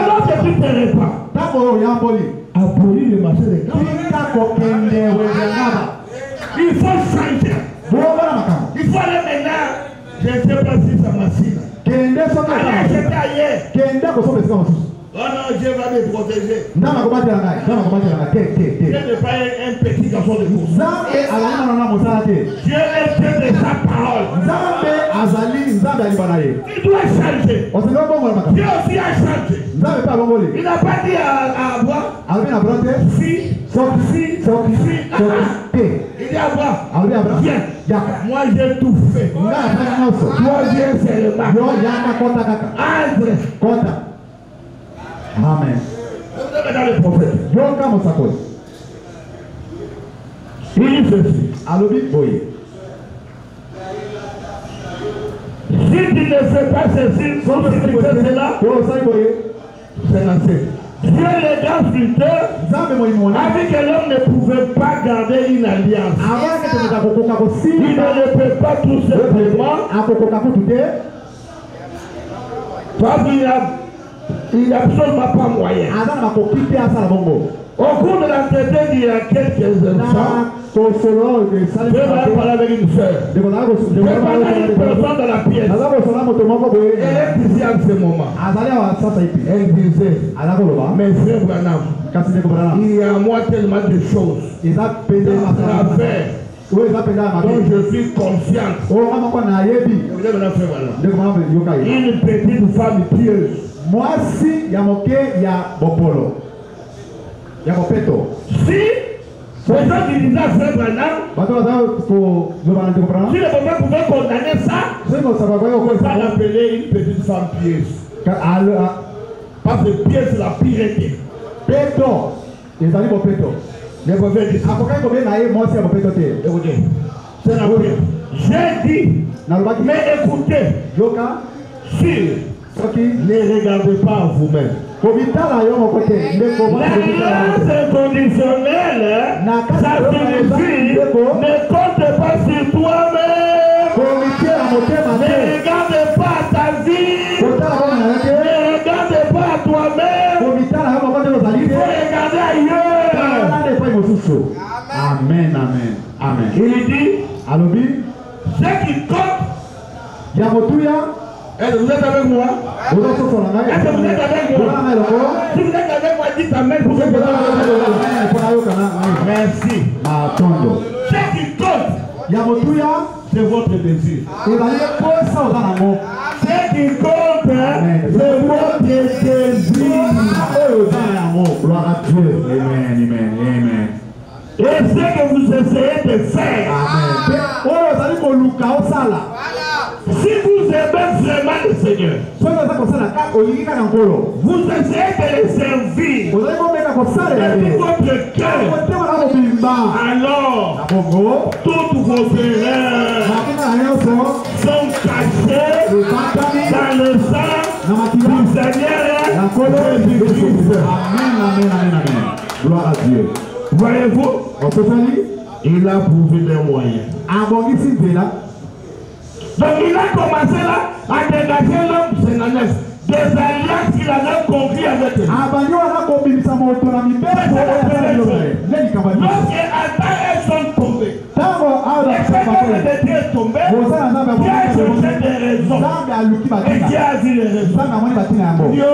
Je ne sais pas si ça machine. Kende soki Allez, j'étais ailleurs. kende kosomba esika mosusu. Oh non, Dieu va me protéger. Nzambe akobatela ngai, Nzambe akobatela ngai, te. Je n'ai pas un petit garçon de course. Nzambe azali mwana na mosala te. Dieu est Dieu de sa parole. Nzambe azali Nzambe aliba na ye. Il doit changer. Osenga bongola makambo. Dieu aussi a changé. Nzambe pe abongoli. Il n'a pas dit à Abraham, Alobi na Abraham te. si, Soki te. il dit à Abraham, Alobi Abraham. viens. Yaka. Moi j'ai tout fait. Nga afanya nyonso. Toi viens seulement. Yo yaka kota kaka. Entre. Kota. Amen. Vous êtes dans le prophète. Yoka mosakoli. Il dit ceci. Alobi boye. Si tu ne fais pas ceci, comme tu fais cela, Yo osali boye. c'est lancé. Dieu les gars sculpteurs Nzambe moyi mona. a vu que l'homme ne pouvait pas garder une alliance. Avant que tu kokoka Il kosimba. ne peut pas tout simplement Akokoka kutu te. parce qu'il n'y a absolument pas moyen. Aza na makoki te asala bongo. Au cours de l'entretien d'il y a quelques instants, Na kosolo de sali. je vais parler avec une soeur. De kona ko Je vais parler à une personne dans la pièce. Aza kosola moto moko boye. Elle est ici en ce moment. Azali awa sasa ipi. Elle disait, Aza koloba. mes frères Branham, Kasi ne kobrana. il y a en moi tellement de choses Eza pende à masala. faire Oyo eza pende dont mabe. je suis consciente. Oyo kama kwa na yebi. Vous avez maintenant fait voilà. De kona be yoka ye. Une petite femme pieuse. Mwasi ya moke ya bopolo. Ya bopeto. Si les gens qui disaient à frère Branham, Bato baza ko lobana te kobrana. si le peuple pouvait condamner ça, C'est ko saba kwa on ko peut pas saba. l'appeler une petite femme pieuse. Parce que pieuse, c'est la piété. Peto. Ezali bopeto. Les prophètes disent, Akokai ko be na ye mwasi ya bopeto te. écoutez, c'est la prière. J'ai dit, Na lobaki mais écoutez, yoka si soki ne regardez pas à vous-même. kobitala yo moko te. Nde ko L'alliance inconditionnelle, ça signifie ne compte pas sur toi-même. komite ya motema Ne te. regarde pas à ta vie. Kotala bona na yo te. Ne regarde pas à toi-même. Kobitala yo moko te ozali Il faut te. regarder ailleurs. Tala epai mosusu. Amen, amen, amen. Il dit, Alobi ce qui compte, ya motuya est-ce que vous êtes avec moi? ozososola ngai. Est-ce que vous êtes avec Ozala moi? ngai lokolo. Si vous êtes avec moi, dites amen pour que je Mpona yokana ngai. Merci. Matondo. Ce qui compte, Ya motuya c'est votre désir. ezali posa oza nango. Ce qui compte, c'est votre désir. Oyo oza na yango. Gloire à Dieu. Amen, amen, amen. Et ce que vous essayez de faire, Amen. Oyo ozali koluka osala. si vous aimez vraiment le Seigneur, Soki oza kosala olingi kaka nkolo. vous essayez de le servir Ozali komeka kosalela de ye. tout votre cœur, Motema na mobimba. alors Bongo. toutes vos erreurs Makinga na nyonso. sont cachées Ekatami. dans le sang Na makila. du Seigneur Na nkolo Jésus-Christ. Amen, amen, amen, amen. Gloire à Dieu. Voyez-vous, Ososali. il a prouvé des moyens. Abongisi nzela. Donc il a commencé là à dégager l'homme sénanès des alliances qu'il avait conclues avec eux. Abanyo wana kobimisa moto na mibeko ya Yobe. Neli kabali. Lorsque Adam et sont tombés, Tango awa les faibles de Dieu est tombé, Bozala nzambe Dieu a abongisi cherché des raisons. Nzambe aluki Et batina. Dieu a dit les raisons. Nzambe amoni batina yango. Yo,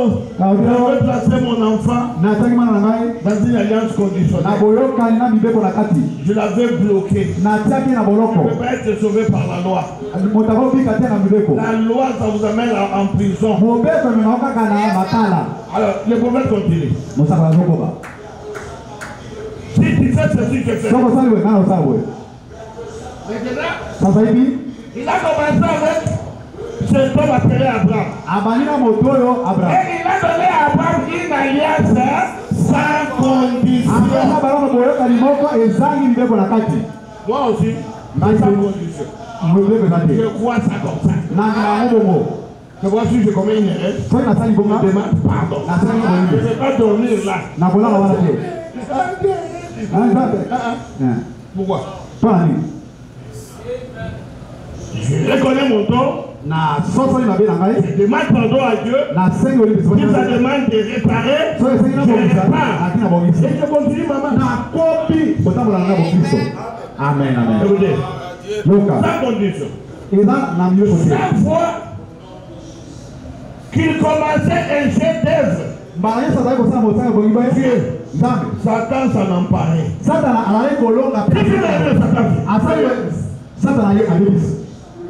je Kabilo veux placer mon enfant nataki mwana na ngai dans une alliance na conditionnelle. boyokani na mibeko na kati. Je l'avais bloqué. Natiaki na Je ne boloko. peux pas être sauvé par la loi. Moto akobika te na mibeko. La loi, ça vous amène en prison. Mobeko ememao kaka na matala. Alors, le prophète continue. Mosaka azokoba. Si tu fais ceci, je fais. Soko osali boye nani osala boye. Maintenant, Sasa hivi il a commencé avec cet homme appelé Abraham. abandi na moto oyo Abraham. Et il a donné à Abraham une alliance sans Apesa condition. baloko boyokani moko ezangi mibeko na kati. Moi aussi, Ngai sans pe condition. mibeko eza te. Je crois ça comme ça. Nandima yango bongo. Je vois si je commets une erreur. Soki nasali bonga Je demande pardon. nasali Je ne boyinde. vais pas dormir là. Nakolala wana te. Nzambe. Pourquoi? Mpona nini? Je reconnais mon tort. nasosoli mabe na ngai. Je demande pardon à Dieu. nasengi olimbisi Si ça demande de réparer, soki esengi na je bongisa répare. aki na bongisi. Et je continue, maman. nakopi kotambola na nga bokristo. Amen, amen. Écoutez, yoka sans condition. Chaque fois qu'il commençait un chef-d'œuvre, Satan s'en emparait.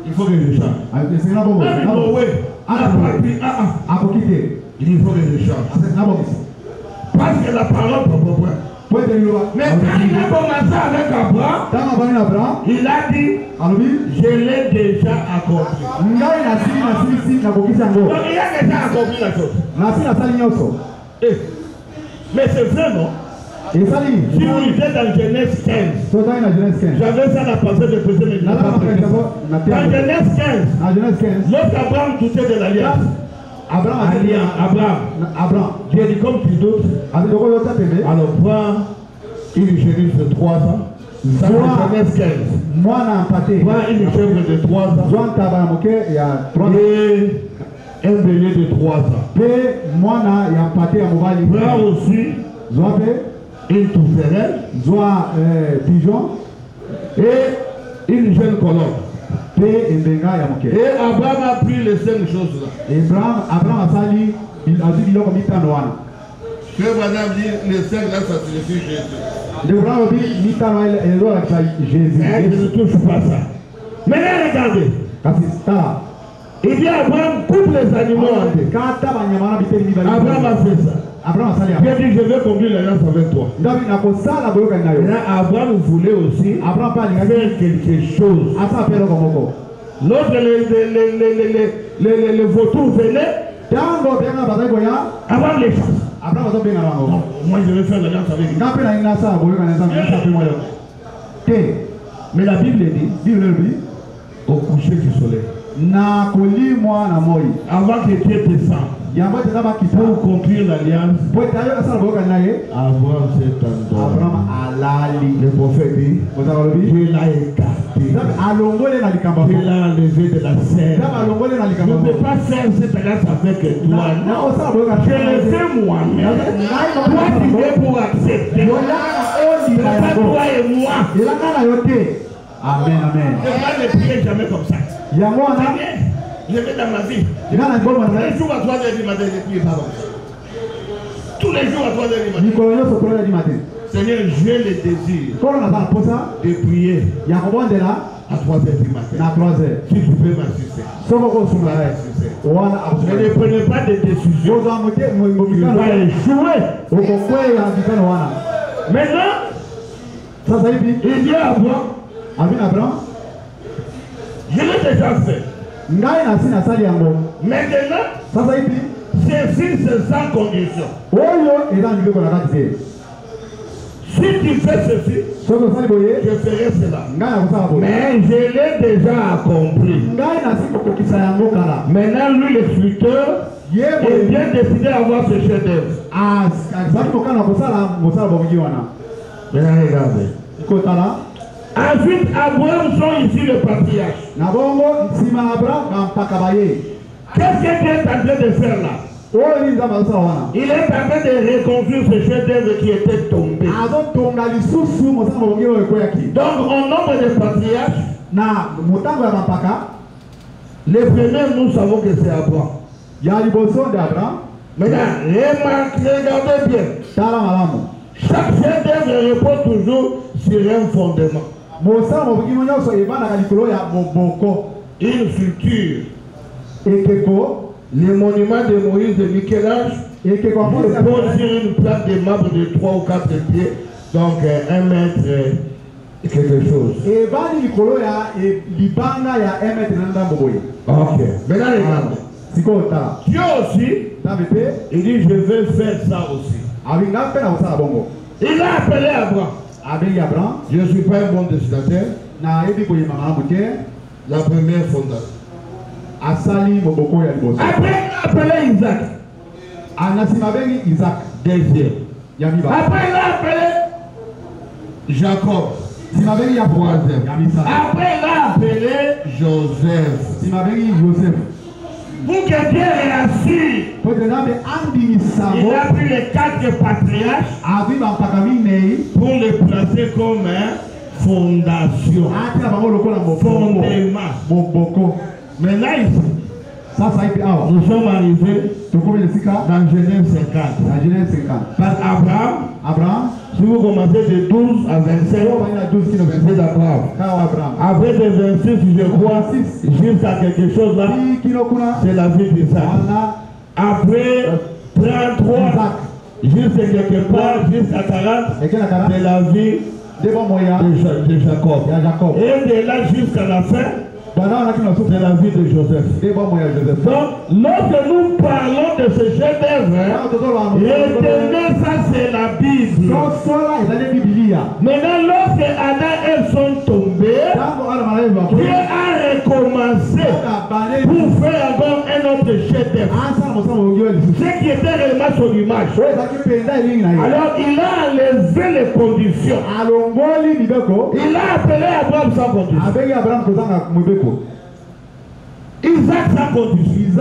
Il faut que je change. Il faut que je change. Parce que la parole peut pas. Mais quand il a commencé avec Abraham, il a dit, je l'ai déjà accompli. Donc il a déjà accompli la chose. Mais c'est vrai, non? Si vous lisez dans Genèse 15, j'avais ça la pensée de poser mes Dans Genèse 15, lorsqu'Abraham doutait de l'alliance, Abraham, Dieu dit comme tu doutes, alors prends une chérie de 3 ans, Genèse 15, prends une chèvre de 3 ans, et un bélier de 3 ans. Prends aussi une tourterelle, pigeon, et une jeune colombe. Et Abraham a pris les 5 choses là. Abraham dit les 5 là, ça signifie Jésus. Je ne touche pas ça. Maintenant regardez. Il dit Abraham coupe les animaux en deux. Abraham a fait ça. Il a dit je vais conduire l'alliance avec toi. Abraham voulait aussi faire quelque chose. Lorsque les vautours venaient, Abraham les chasse. Moi je vais faire l'alliance avec lui. Mais la Bible dit au coucher du soleil. Avant que Dieu descende pour conclure l'alliance, Abraham s'est endormi. Le prophète dit Dieu l'a écarté, Dieu l'a enlevé de la scène. Je ne peux pas faire cette alliance avec toi. Je le fais moi-même. Toi tu es pour accepter. C'est pas toi et moi. Amen, amen. Je ne prier jamais comme ça. Je vais dans ma vie. Tous les jours à 3h du matin, je prie pas comme ça. Tous les jours à 3h du matin. Seigneur, j'ai le désir de prier à 3h du matin. Si tu peux m'assister. Mais ne prenez pas de décision. Tu vas échouer. Maintenant, il dit à Abraham, je l'ai déjà fait. Maintenant, ceci c'est sans condition. Si tu fais ceci, je ferai cela. Mais je l'ai déjà accompli. Maintenant, lui, le sculpteur, est bien décidé à avoir ce chef-d'œuvre. Maintenant, regardez. Ensuite, Abraham sont ici le patriarche. Qu'est-ce que Dieu est en train de faire là? Il est en train de reconstruire ce chef-d'œuvre qui était tombé. Donc, au nombre de patriarches, les premiers, nous savons que c'est Abraham. Maintenant, regardez bien. Chaque chef-d'œuvre repose toujours sur un fondement. Une structure. Les monuments de Moïse de Michel-Ange reposent sur une plaque de marbre de 3 ou 4 pieds, donc 1 mètre et quelque chose. Ok. Maintenant, regardez. Dieu aussi, il dit je vais faire ça aussi. Il a appelé Abraham. Je ne suis pas un bon destinataire. La première fondation. Après, il a appelé Isaac. Deuxième. Après, il a appelé Jacob. Troisième. Après, il a appelé Joseph. Pour que Dieu réassure, il a pris les 4 patriarches pour les placer comme un fondation. Fondement. Maintenant ici, nous sommes arrivés dans Genèse 50. Par Abraham, si vous commencez de 12 à 27, c'est d'Abraham. Après de 26, je crois, jusqu'à quelque chose là, c'est la vie d'Isaac. Après 33, jusqu'à quelque part, jusqu'à 40, c'est la vie de Jacob. Et de là jusqu'à la fin, c'est la vie de Joseph. Donc, lorsque nous parlons de ce chef d'œuvre, retenez ça, c'est la Bible. Maintenant, lorsque Adam et Ève sont tombés, Dieu a recommencé pour faire encore un autre chef d'œuvre. Ce qui était réellement son image. Alors, il a enlevé les conditions. Il a appelé Abraham sans condition. Isaac sans condition.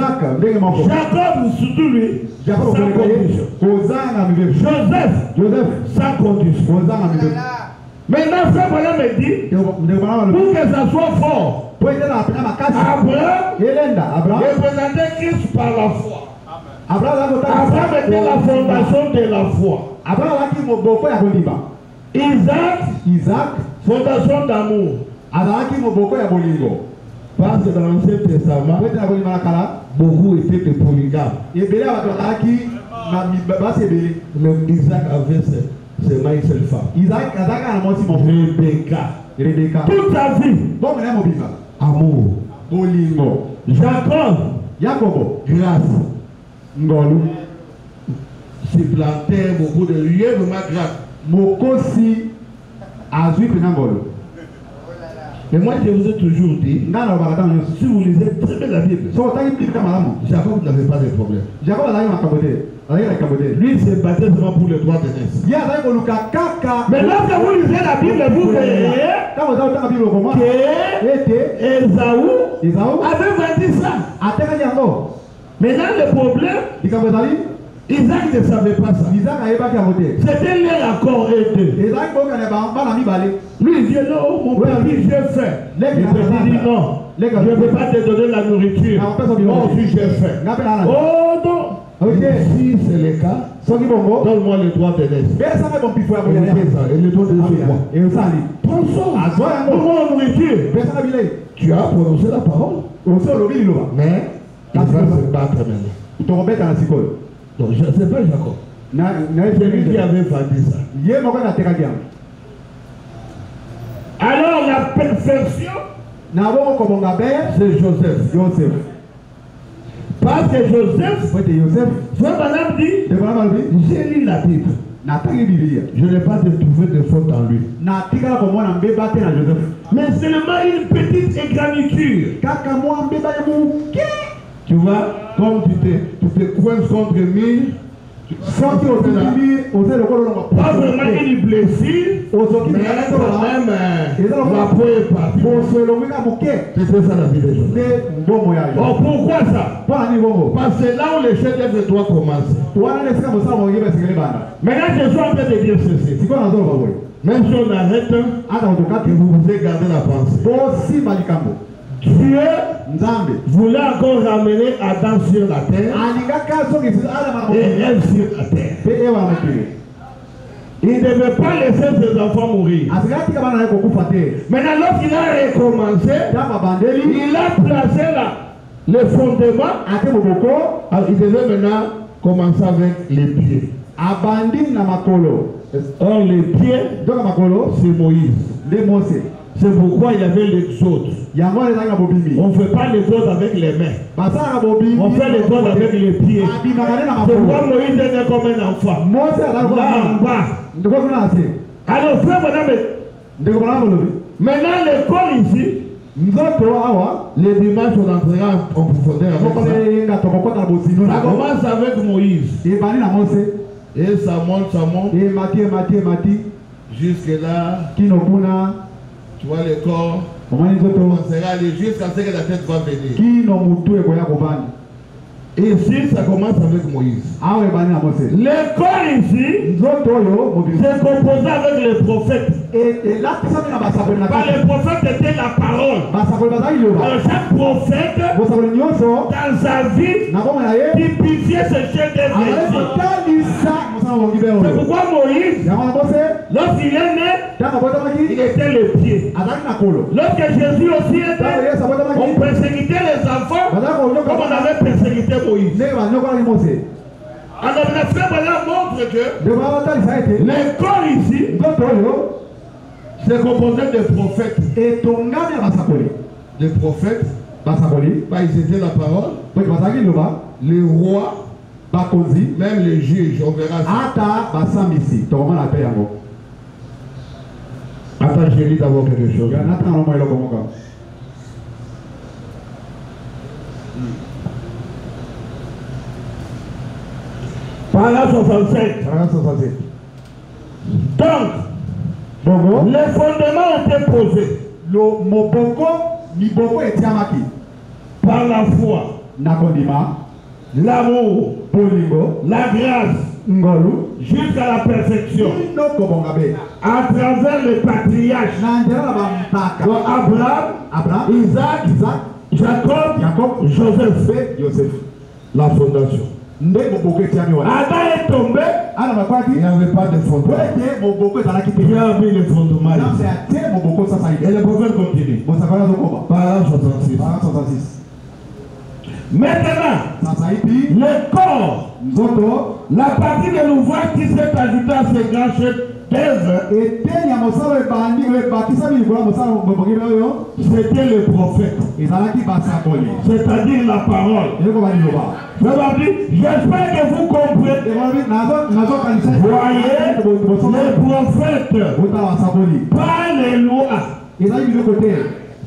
Jacob surtout lui sans condition. Joseph sans condition. Maintenant, frère Voilà me dit, pour que ça soit fort, Abraham représentait Christ par la foi. Abraham était la fondation de la foi. Isaac, fondation d'amour. Parce que dans l'Ancien Testament, beaucoup étaient des polygames. Mais Isaac avait seulement une seule femme. Rebecca. Toute sa vie. Amour. Jacob. Grâce. Se plantait beaucoup de lieux vraiment grave. Mais moi je vous ai toujours dit, si vous lisez très bien la Bible, Jacob n'avait pas de problème. Lui il s'est battu seulement pour le droit de naissance. Mais lorsque vous lisez la Bible, vous verrez que Ésaü avait vendu ça. Maintenant le problème, Isaac ne savait pas ça. C'était leur accord et deux. Lui il dit non, mon père dit j'ai faim. Le petit dit non, je ne peux pas te donner la nourriture. Moi aussi j'ai faim. Oh non. Si c'est le cas, donne-moi le droit de naissance. Et le droit de naissance. Prends ça. Donne-moi la nourriture. Tu as prononcé la parole. Mais il va se battre maintenant. Donc, je ne sais pas Jacob. C'est lui qui avait vendu ça. Alors la perfection, c'est Joseph. Parce que Joseph, frère Madame dit, j'ai lu la Bible. Je n'ai pas trouvé de faute en lui. Mais seulement une petite égratignure. Tu vois, comme tu te coinces contre le mur, pas vraiment une blessure, mais quand même la peau est partie. C'est ça la vie des gens. Oh, pourquoi ça? Parce que là où le chef d'œuvre doit commencer. Maintenant, je suis en train de dire ceci. Même si on arrête, que vous pouvez garder la pensée. Dieu voulait encore ramener Adam sur la terre et Ève sur la terre. Il ne devait pas laisser ses enfants mourir. Maintenant, lorsqu'il a recommencé, il a placé le fondement. Alors, il devait maintenant commencer avec les pieds. Or, les pieds, c'est Moïse. C'est pourquoi il y avait l'exode. On ne fait pas l'exode avec les mains. On fait l'exode avec les pieds. C'est pourquoi Moïse est comme un enfant. Là en bas. Alors, frère, madame, maintenant l'école ici, les dimanches on entrera en profondeur avec ça. Ça commence avec Moïse. Et ça monte. Jusque là. Tu vois le corps, on commencera à aller jusqu'à ce que la tête va venir. Ici, ça commence avec Moïse. Le corps ici, c'est composé avec les prophètes. Par les prophètes était la parole. Alors, chaque prophète, dans sa vie, typifiait ce chef d'œuvre. C'est pourquoi Moïse, lorsqu'il est né, il était le pied. Lorsque Jésus aussi était, on persécutait les enfants comme on avait persécuté Moïse. Alors le frère montre que le corps ici, c'est composé de prophètes. Les prophètes, ils étaient la parole. Les rois, même les juges, on verra ça. Attends, je lis d'abord quelque chose. Paragraphe 67. Donc, les fondements ont été posés par la foi, l'amour, la grâce, jusqu'à la perfection, à travers les patriarches, Abraham, Isaac, Jacob, Joseph. La fondation. Adam est tombé, il n'y avait pas de fondement. Il y avait le fondement. Et le prophète continue. Paragraphe 66. Maintenant, le corps, la partie de l'ouvrage qui s'est ajoutée à ces grands chefs d'œuvre, c'était le prophète, c'est-à-dire la parole. J'espère que vous comprenez. Voyez, les prophètes,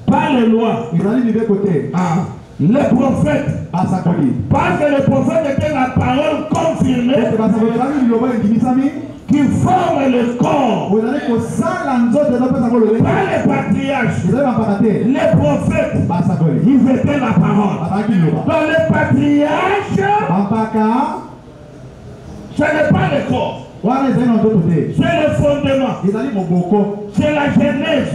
pas les lois, les prophètes, parce que les prophètes étaient la parole confirmée qui forme le corps. Pas les patriarches, les prophètes, ils étaient la parole. Dans les patriarches, ce n'est pas le corps, c'est le fondement, c'est la genèse.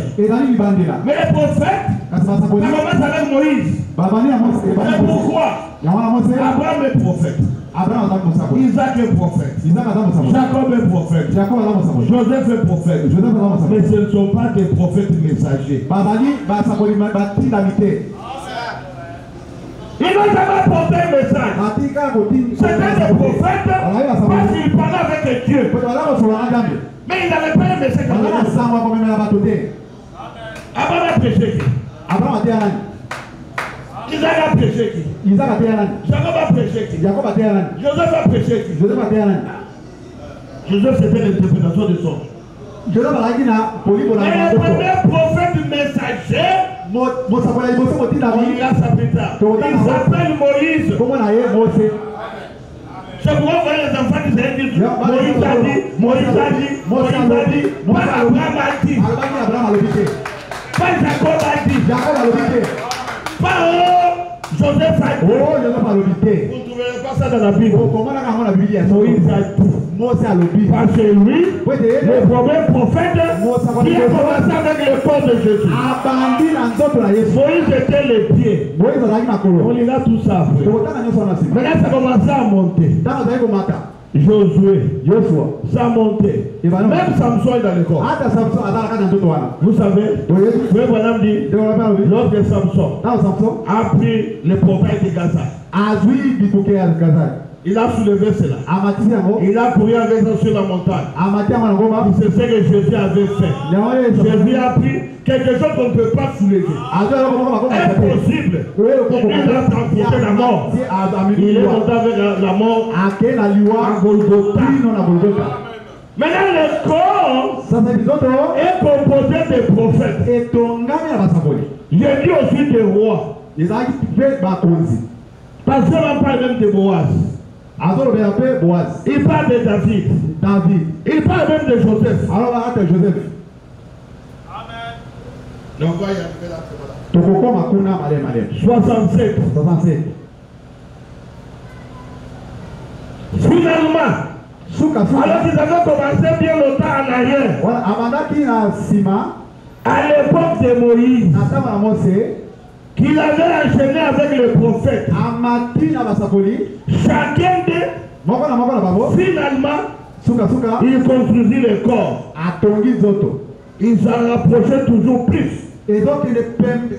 Mais les prophètes, ça commence avec Moïse. Mais pourquoi? Abraham est prophète, Isaac est prophète, Jacob est prophète, Joseph est prophète. Mais ce ne sont pas des prophètes messagers. Ils n'ont jamais porté un message. C'était des prophètes parce qu'ils parlaient avec Dieu. Mais ils n'avaient pas un message. Abraham a prêché qui? Isaac a prêché qui? Jacob a prêché qui? Joseph a prêché qui? Joseph, c'était l'interprétation des songes. Et le premier prophète messager, il s'appelle Moïse. Je vois les enfants qui disent Moïse a dit, pas Abraham a dit, pas Jacob a dit, pas Joseph a dit. Vous ne trouverez pas ça dans la Bible. Moïse a dit. Parce que lui, le premier prophète qui a commencé avec le corps de Jésus. Moïse était les pieds. On lira tout ça après. Maintenant, ça commençait à monter. Josué, ça montait. Même Samson est dans le corps. Vous savez, frère Branham dit, lorsque Samson a pris le prophète de Gaza, il a soulevé cela. Il a couru avec ça sur la montagne. C'est ce que Jésus avait fait. Jésus a pris quelque chose qu'on ne peut pas soulever. Impossible. Il a transporté la mort. Il est monté avec la mort à Golgotha. Maintenant, le corps est composé de prophètes. J'ai dit aussi des rois. Parce qu'on parle même de Boaz. Il parle de David. Il parle même de Joseph. Amen. Donc, on va y arriver là. 67. Alors qu'ils avaient commencé bien longtemps en arrière. À l'époque de Moïse, qu'il avait enchaîné avec les prophètes. Chacun d'eux, finalement, il construisit le corps. Ils s'en rapprochaient toujours plus. Et donc, les plus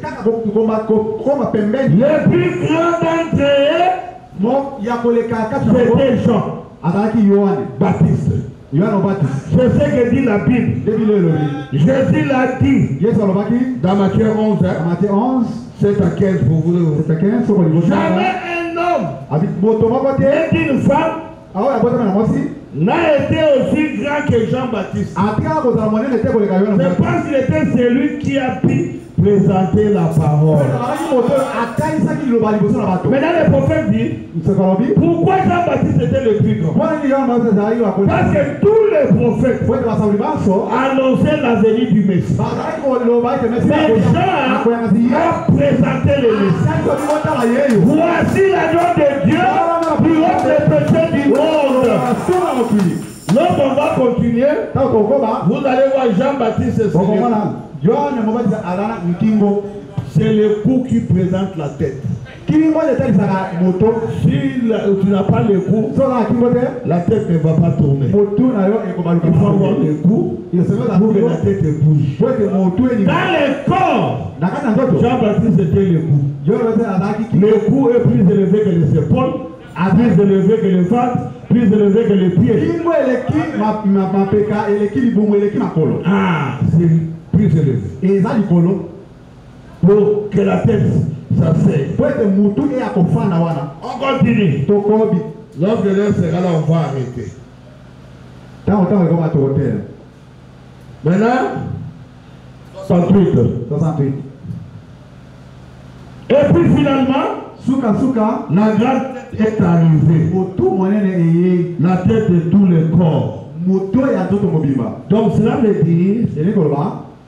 grands d'entre eux, c'était Jean Baptiste. C'est ce que dit la Bible. Jésus l'a dit dans Matthieu 11, 7 à 15 pour vous. Jamais un homme et une femme n'a été aussi grand que Jean-Baptiste. C'est parce qu'il était celui qui a pu présenter la parole. Maintenant le prophète dit, pourquoi Jean-Baptiste était le plus grand? Parce que tous les prophètes annonçaient la venue du Messie. Mais Jean a présenté le Messie. Voici l'agneau de Dieu qui ôte les péchés du monde. Donc on va continuer. Vous allez voir Jean-Baptiste. C'est le cou qui présente la tête. Si tu n'as pas le cou, la tête ne va pas tourner. Il faut avoir le cou pour que la tête bouge. Dans le corps, Jean-Baptiste était le cou. Le cou est plus élevé que les épaules, plus élevé que le ventre, plus élevé que les pieds. Ah, c'est plus élevé. Pour que la tête s'asseye. On continue. Lorsque l'heure sera là, on va arrêter. Maintenant, 68. Et puis finalement, la grande tête est arrivée. La tête de tous les corps. Donc cela veut dire,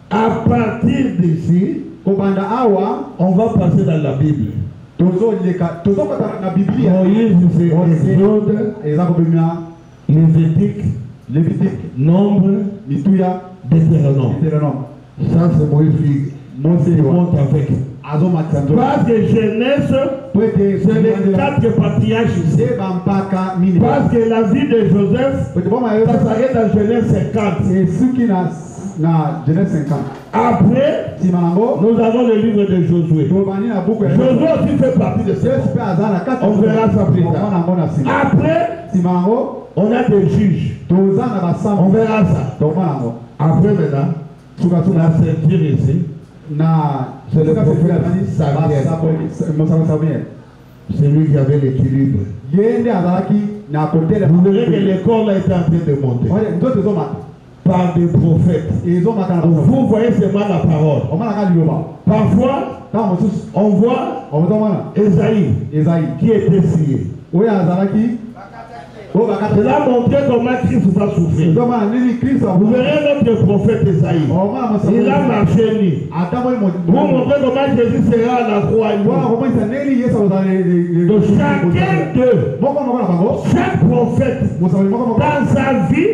à partir d'ici, on va passer dans la Bible. Moïse, Exode, Lévitique, Nombre, Deutéronome. Ça c'est Moïse qui monte avec. Parce que Genèse, c'est les 4 patriarches ici. Parce que la vie de Joseph, ça s'arrête dans Genèse 50. Après, nous avons le livre de Josué. Josué aussi fait partie de ça. On verra ça plus tard. Après, on a des juges. On verra ça. Après maintenant, la ceinture ici, c'est le prophète Samuel. C'est lui qui avait l'équilibre. Vous verrez que le corps là est en train de monter. Par des prophètes. Vous voyez seulement la parole. Parfois, on voit Esaïe qui était scié. Cela montre comment Christ va souffrir. Vous verrez notre prophète Esaïe. Il a marché nu. Vous montrez comment Jésus sera à la croix. Donc chacun d'eux, chaque prophète, dans sa vie,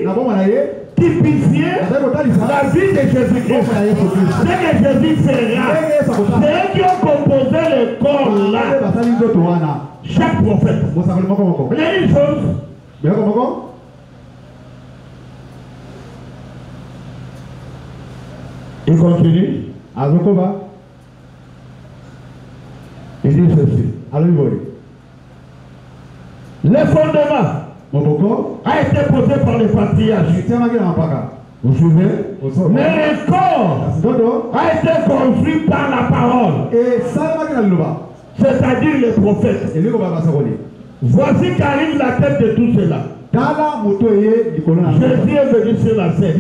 typifier la vie de Jésus-Christ. Ce que Jésus fera, c'est eux qui ont composé le corps là. Chaque prophète. Il y a une chose. Il continue. Il dit ceci. Le fondement a été posé par les patriarches. Vous suivez? Mais le corps a été construit par la parole. C'est-à-dire les prophètes. Voici qu'arrive la tête de tout cela. Jésus est venu sur la scène.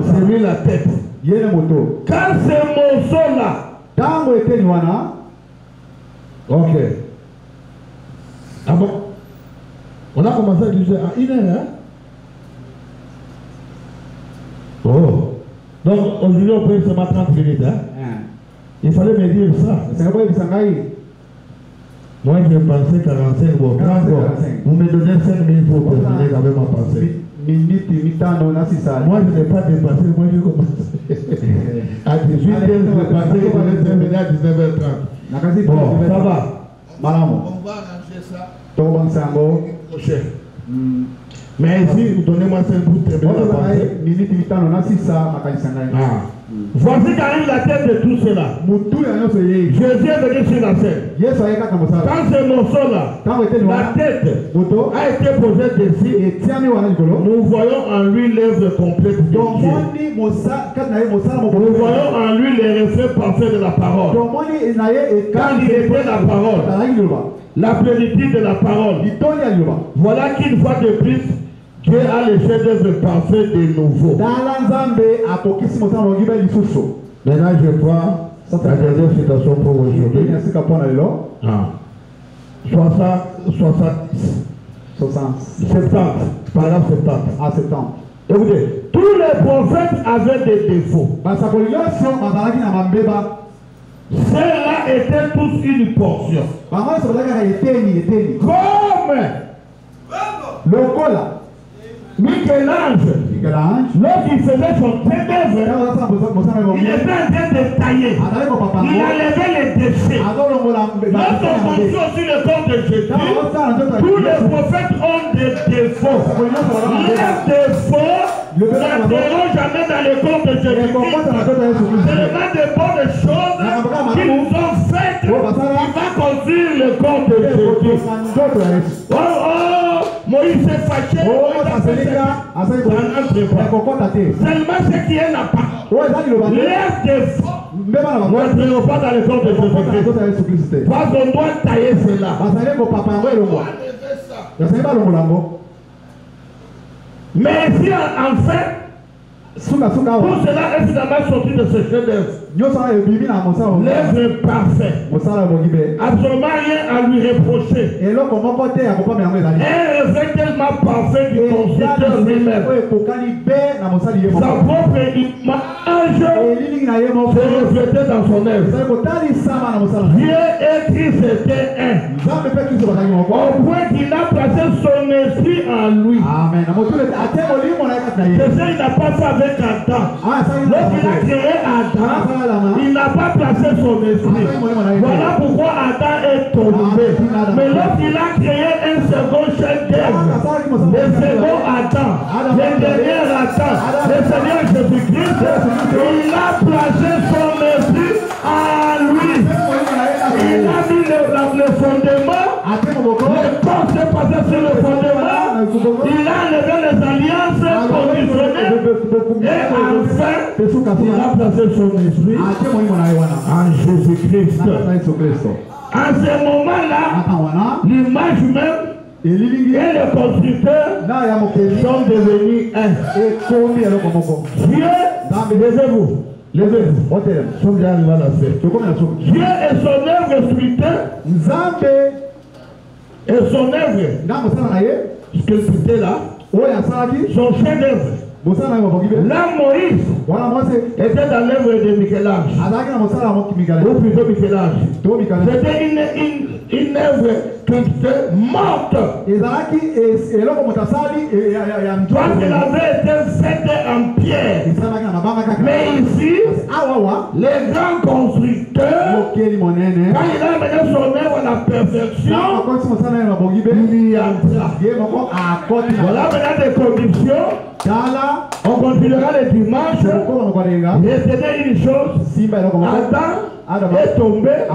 C'est lui la tête. Quand ce morceau-là, ok. Ah bon? On a commencé à dire à 1 heure, hein? Oh. Donc aujourd'hui on peut seulement 30 minutes, hein? Il fallait me dire ça. Moi, j'ai pensé 45 bon, 45. vous me donnez 5 minutes pour terminer avec ma pensée. Moi, je n'ai pas dépassé, moi, je commence. À 18h, je pensais que je devais terminer à 19h30. Bon, ça va. On va arranger ça. Prochain. Mais ici, donnez-moi 5 pour terminer la pensée. Voici qu'arrive la tête de tout cela. Jésus est venu sur la scène. Quand ce morceau-là, la tête a été posée dessus, nous voyons en lui l'œuvre complète de Dieu. Nous voyons en lui les reflets parfaits de la parole. Quand il était la parole, la plénitude de la parole. Voilà qu'une fois de plus, Dieu a les chefs-d'œuvre parfaits de nouveau. Maintenant, je vois la dernière citation pour aujourd'hui. 70. Paragraphe 70. Écoutez, tous les prophètes avaient des défauts. Ceux-là étaient tous une portion. Comme Michel-Ange, lorsqu'il faisait son chef-d'œuvre, il était en train de tailler. Il enlevait les déchets. Lorsqu'on construit aussi le corps de Jésus, tous les prophètes ont des défauts. Les défauts n'entreront jamais dans le corps de Jésus. C'est vraiment de bonnes choses qui nous ont faites qui va construire le corps de Jésus. Moïse s'est fâché. Seulement ce qui est n'a pas. Les défauts n'entreront pas dans le corps de Jésus-Christ. Parce qu'on doit tailler cela. Mais si en fait, tout cela est finalement sorti de ce chef-d'œuvre. L'œuvre parfaite. Absolument rien à lui reprocher. Un reflet tellement parfait du constructeur lui-même. Sa propre image se reflétait dans son œuvre. Dieu écrit c'était un. Au point qu'il a placé son esprit en lui. C'est ça qu'il n'a pas fait avec Adam. Lorsqu'il a créé Adam, il n'a pas placé son esprit. Voilà pourquoi Adam est tombé. Mais lorsqu'il a créé un second chef-d'œuvre, le second Adam, le dernier Adam, le Seigneur Jésus-Christ, il a placé son esprit en lui. Il a mis le fondement, le corps s'est passé sur le fondement, il a enlevé les alliances conditionnées et enfin, il a placé son esprit en Jésus-Christ. En ce moment-là, l'image même et le constructeur sont devenus un. Dieu, levez-vous. Levez-vous. Sommes déjà arrivés à la fête. Dieu et son œuvre sculptée. Et son œuvre. Sculptée là. Son chef-d'œuvre. Là, Moïse était dans l'œuvre de Michel-Ange. Ou plutôt Michel-Ange. C'était une œuvre morte. Parce qu'elle avait été faite en pierre. Mais ici, les grands constructeurs, quand il a mené son œuvre à la perfection, il y entra. Voilà maintenant des conditions. On continuera le dimanche. Mais c'était une chose. Adam est tombé à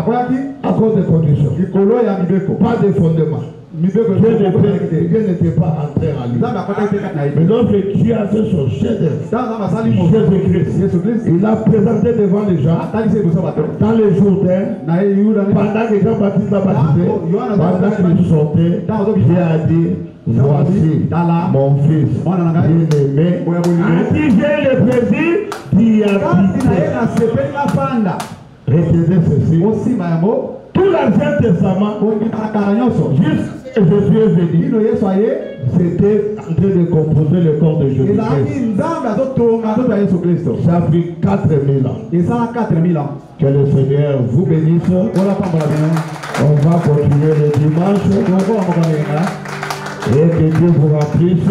cause des conditions. Pas de fondement. Dieu n'était pas entré en lui. Mais lorsque Dieu a fait son chef-d'œuvre, Jésus-Christ, il a présenté devant les gens dans les Jourdain, pendant que Jean-Baptiste l'a baptisé, pendant qu'il sortait, Dieu a dit: voici mon fils bien-aimé, à qui j'ai le plaisir d'y habiter. Retenez ceci. Tout l'Ancien Testament, juste Jésus est venu, c'était en train de composer le corps de Jésus-Christ. Ça a pris 4000 ans. Que le Seigneur vous bénisse. On va continuer le dimanche. Et que Dieu vous remplisse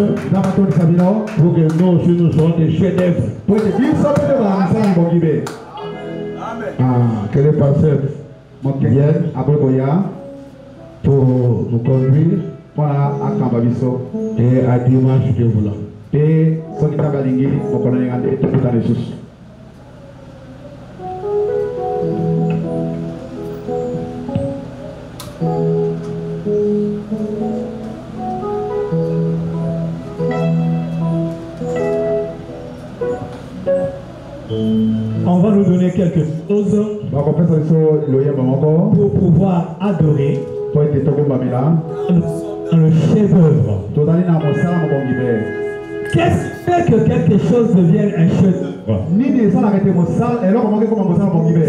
pour que nous aussi nous soyons des chefs-d'œuvre. Que les pasteurs viennent pour nous conduire et à dimanche Dieu voulant. On va nous donner quelque chose pour pouvoir adorer dans le chef-d'œuvre. Qu'est-ce qui fait que quelque chose devienne un chef-d'œuvre?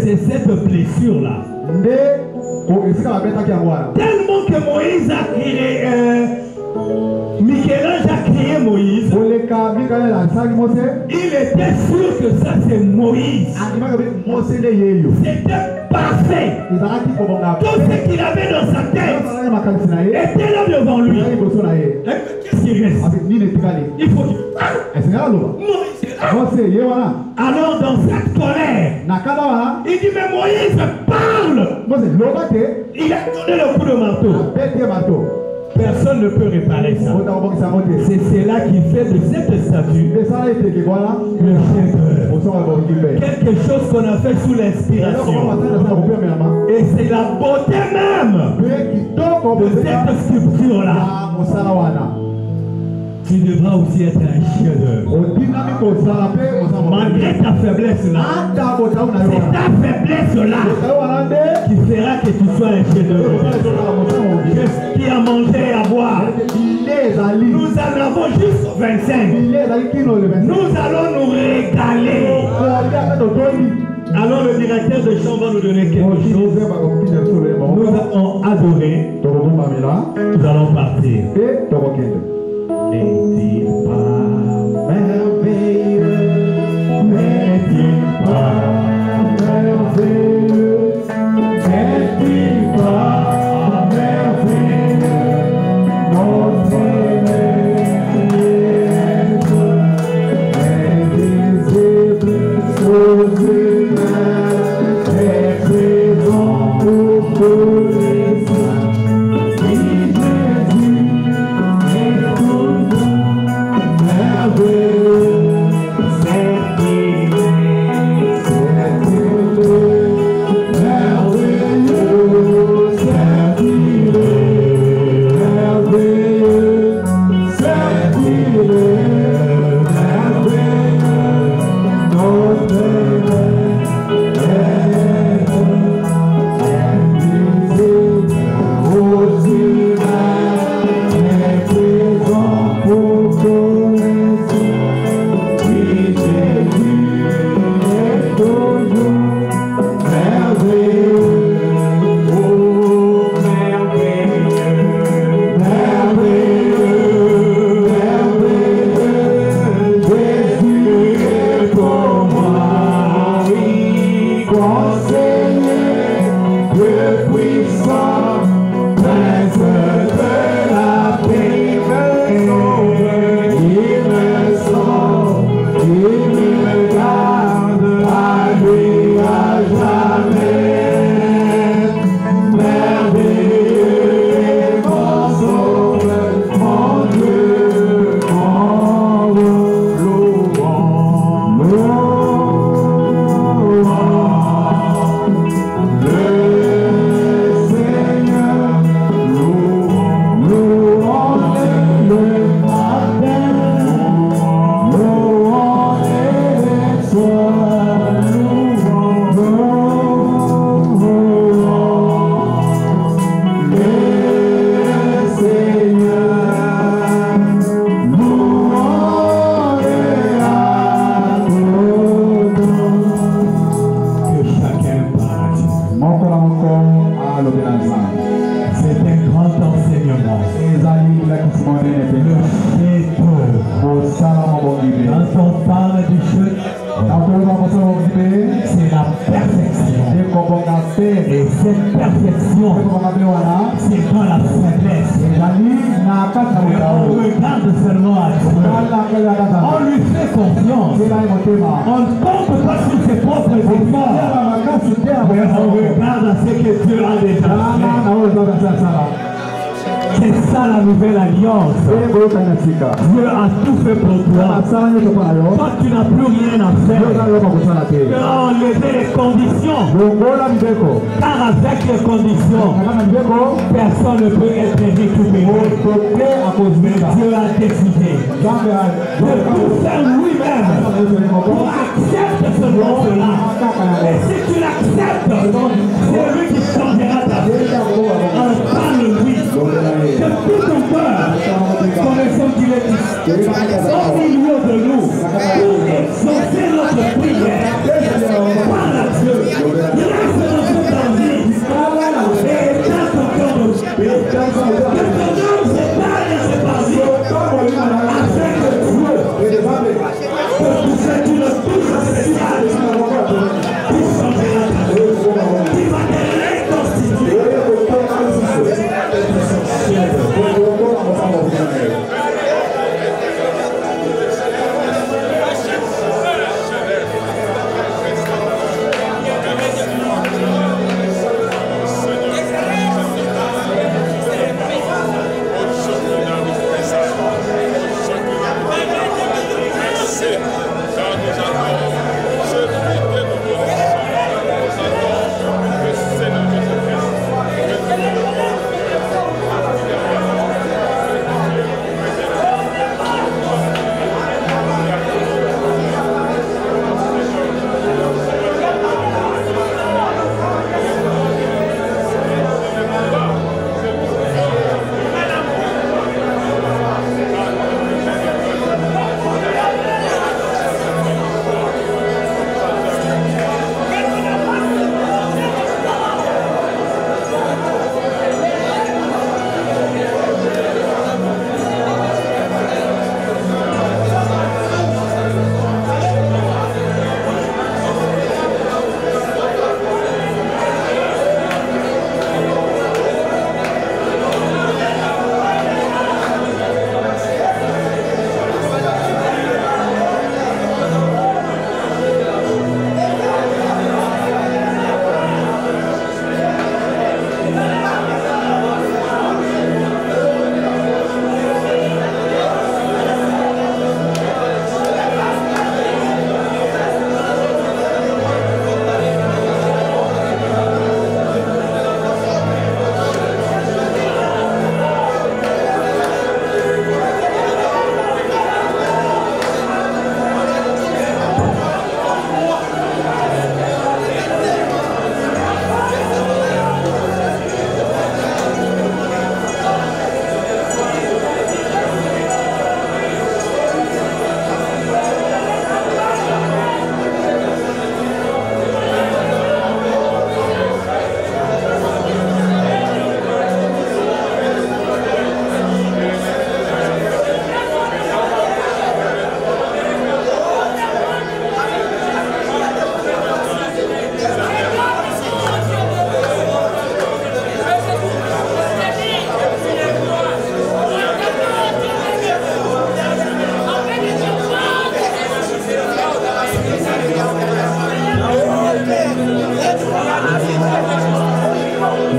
C'est cette blessure-là. Tellement que Moïse a créé, Michel-Ange a créé Moïse. Il était sûr que ça c'est Moïse. C'était parfait. Tout ce qu'il avait dans sa tête était là devant lui. Qu'est-ce qui reste? Il faut qu'il parle. Moïse est là. Alors dans cette colère, il dit mais Moïse parle. Il a donné le coup de marteau. Personne ne peut réparer ça. C'est cela qui fait de cette statue le chef-d'œuvre. Quelque chose qu'on a fait sous l'inspiration. Et c'est la beauté même de cette sculpture-là. Tu devras aussi être un chef-d'œuvre. Malgré ta faiblesse-là, c'est ta faiblesse-là qui fera que tu sois un chef-d'œuvre. Qui a mangé et à boire. Nous en avons juste 25. Nous allons nous régaler. Alors le directeur de chant va nous donner quelque chose. Nous allons adorer. Nous allons partir. N'est-il pas merveilleux? N'est-il pas merveilleux? N'est-il pas merveilleux? Notre maître est visible aux humains, est présent pour tous les saints. cette perfection, c'est dans la faiblesse. On regarde seulement à Dieu. On lui fait confiance. On ne compte pas sur ses propres efforts. Mais on regarde à ce que Dieu a déjà fait. C'est ça la nouvelle alliance. Dieu a tout fait pour toi. Toi, tu n'as plus rien à faire. Tu as enlevé les conditions. Car avec les conditions, personne ne peut être récupéré. Dieu a décidé de tout faire lui-même pour accepter ce monde-là. Et si tu l'acceptes, c'est lui qui changera ta vie. Parle-lui de tout ton cœur, connaissant qu'il est ici.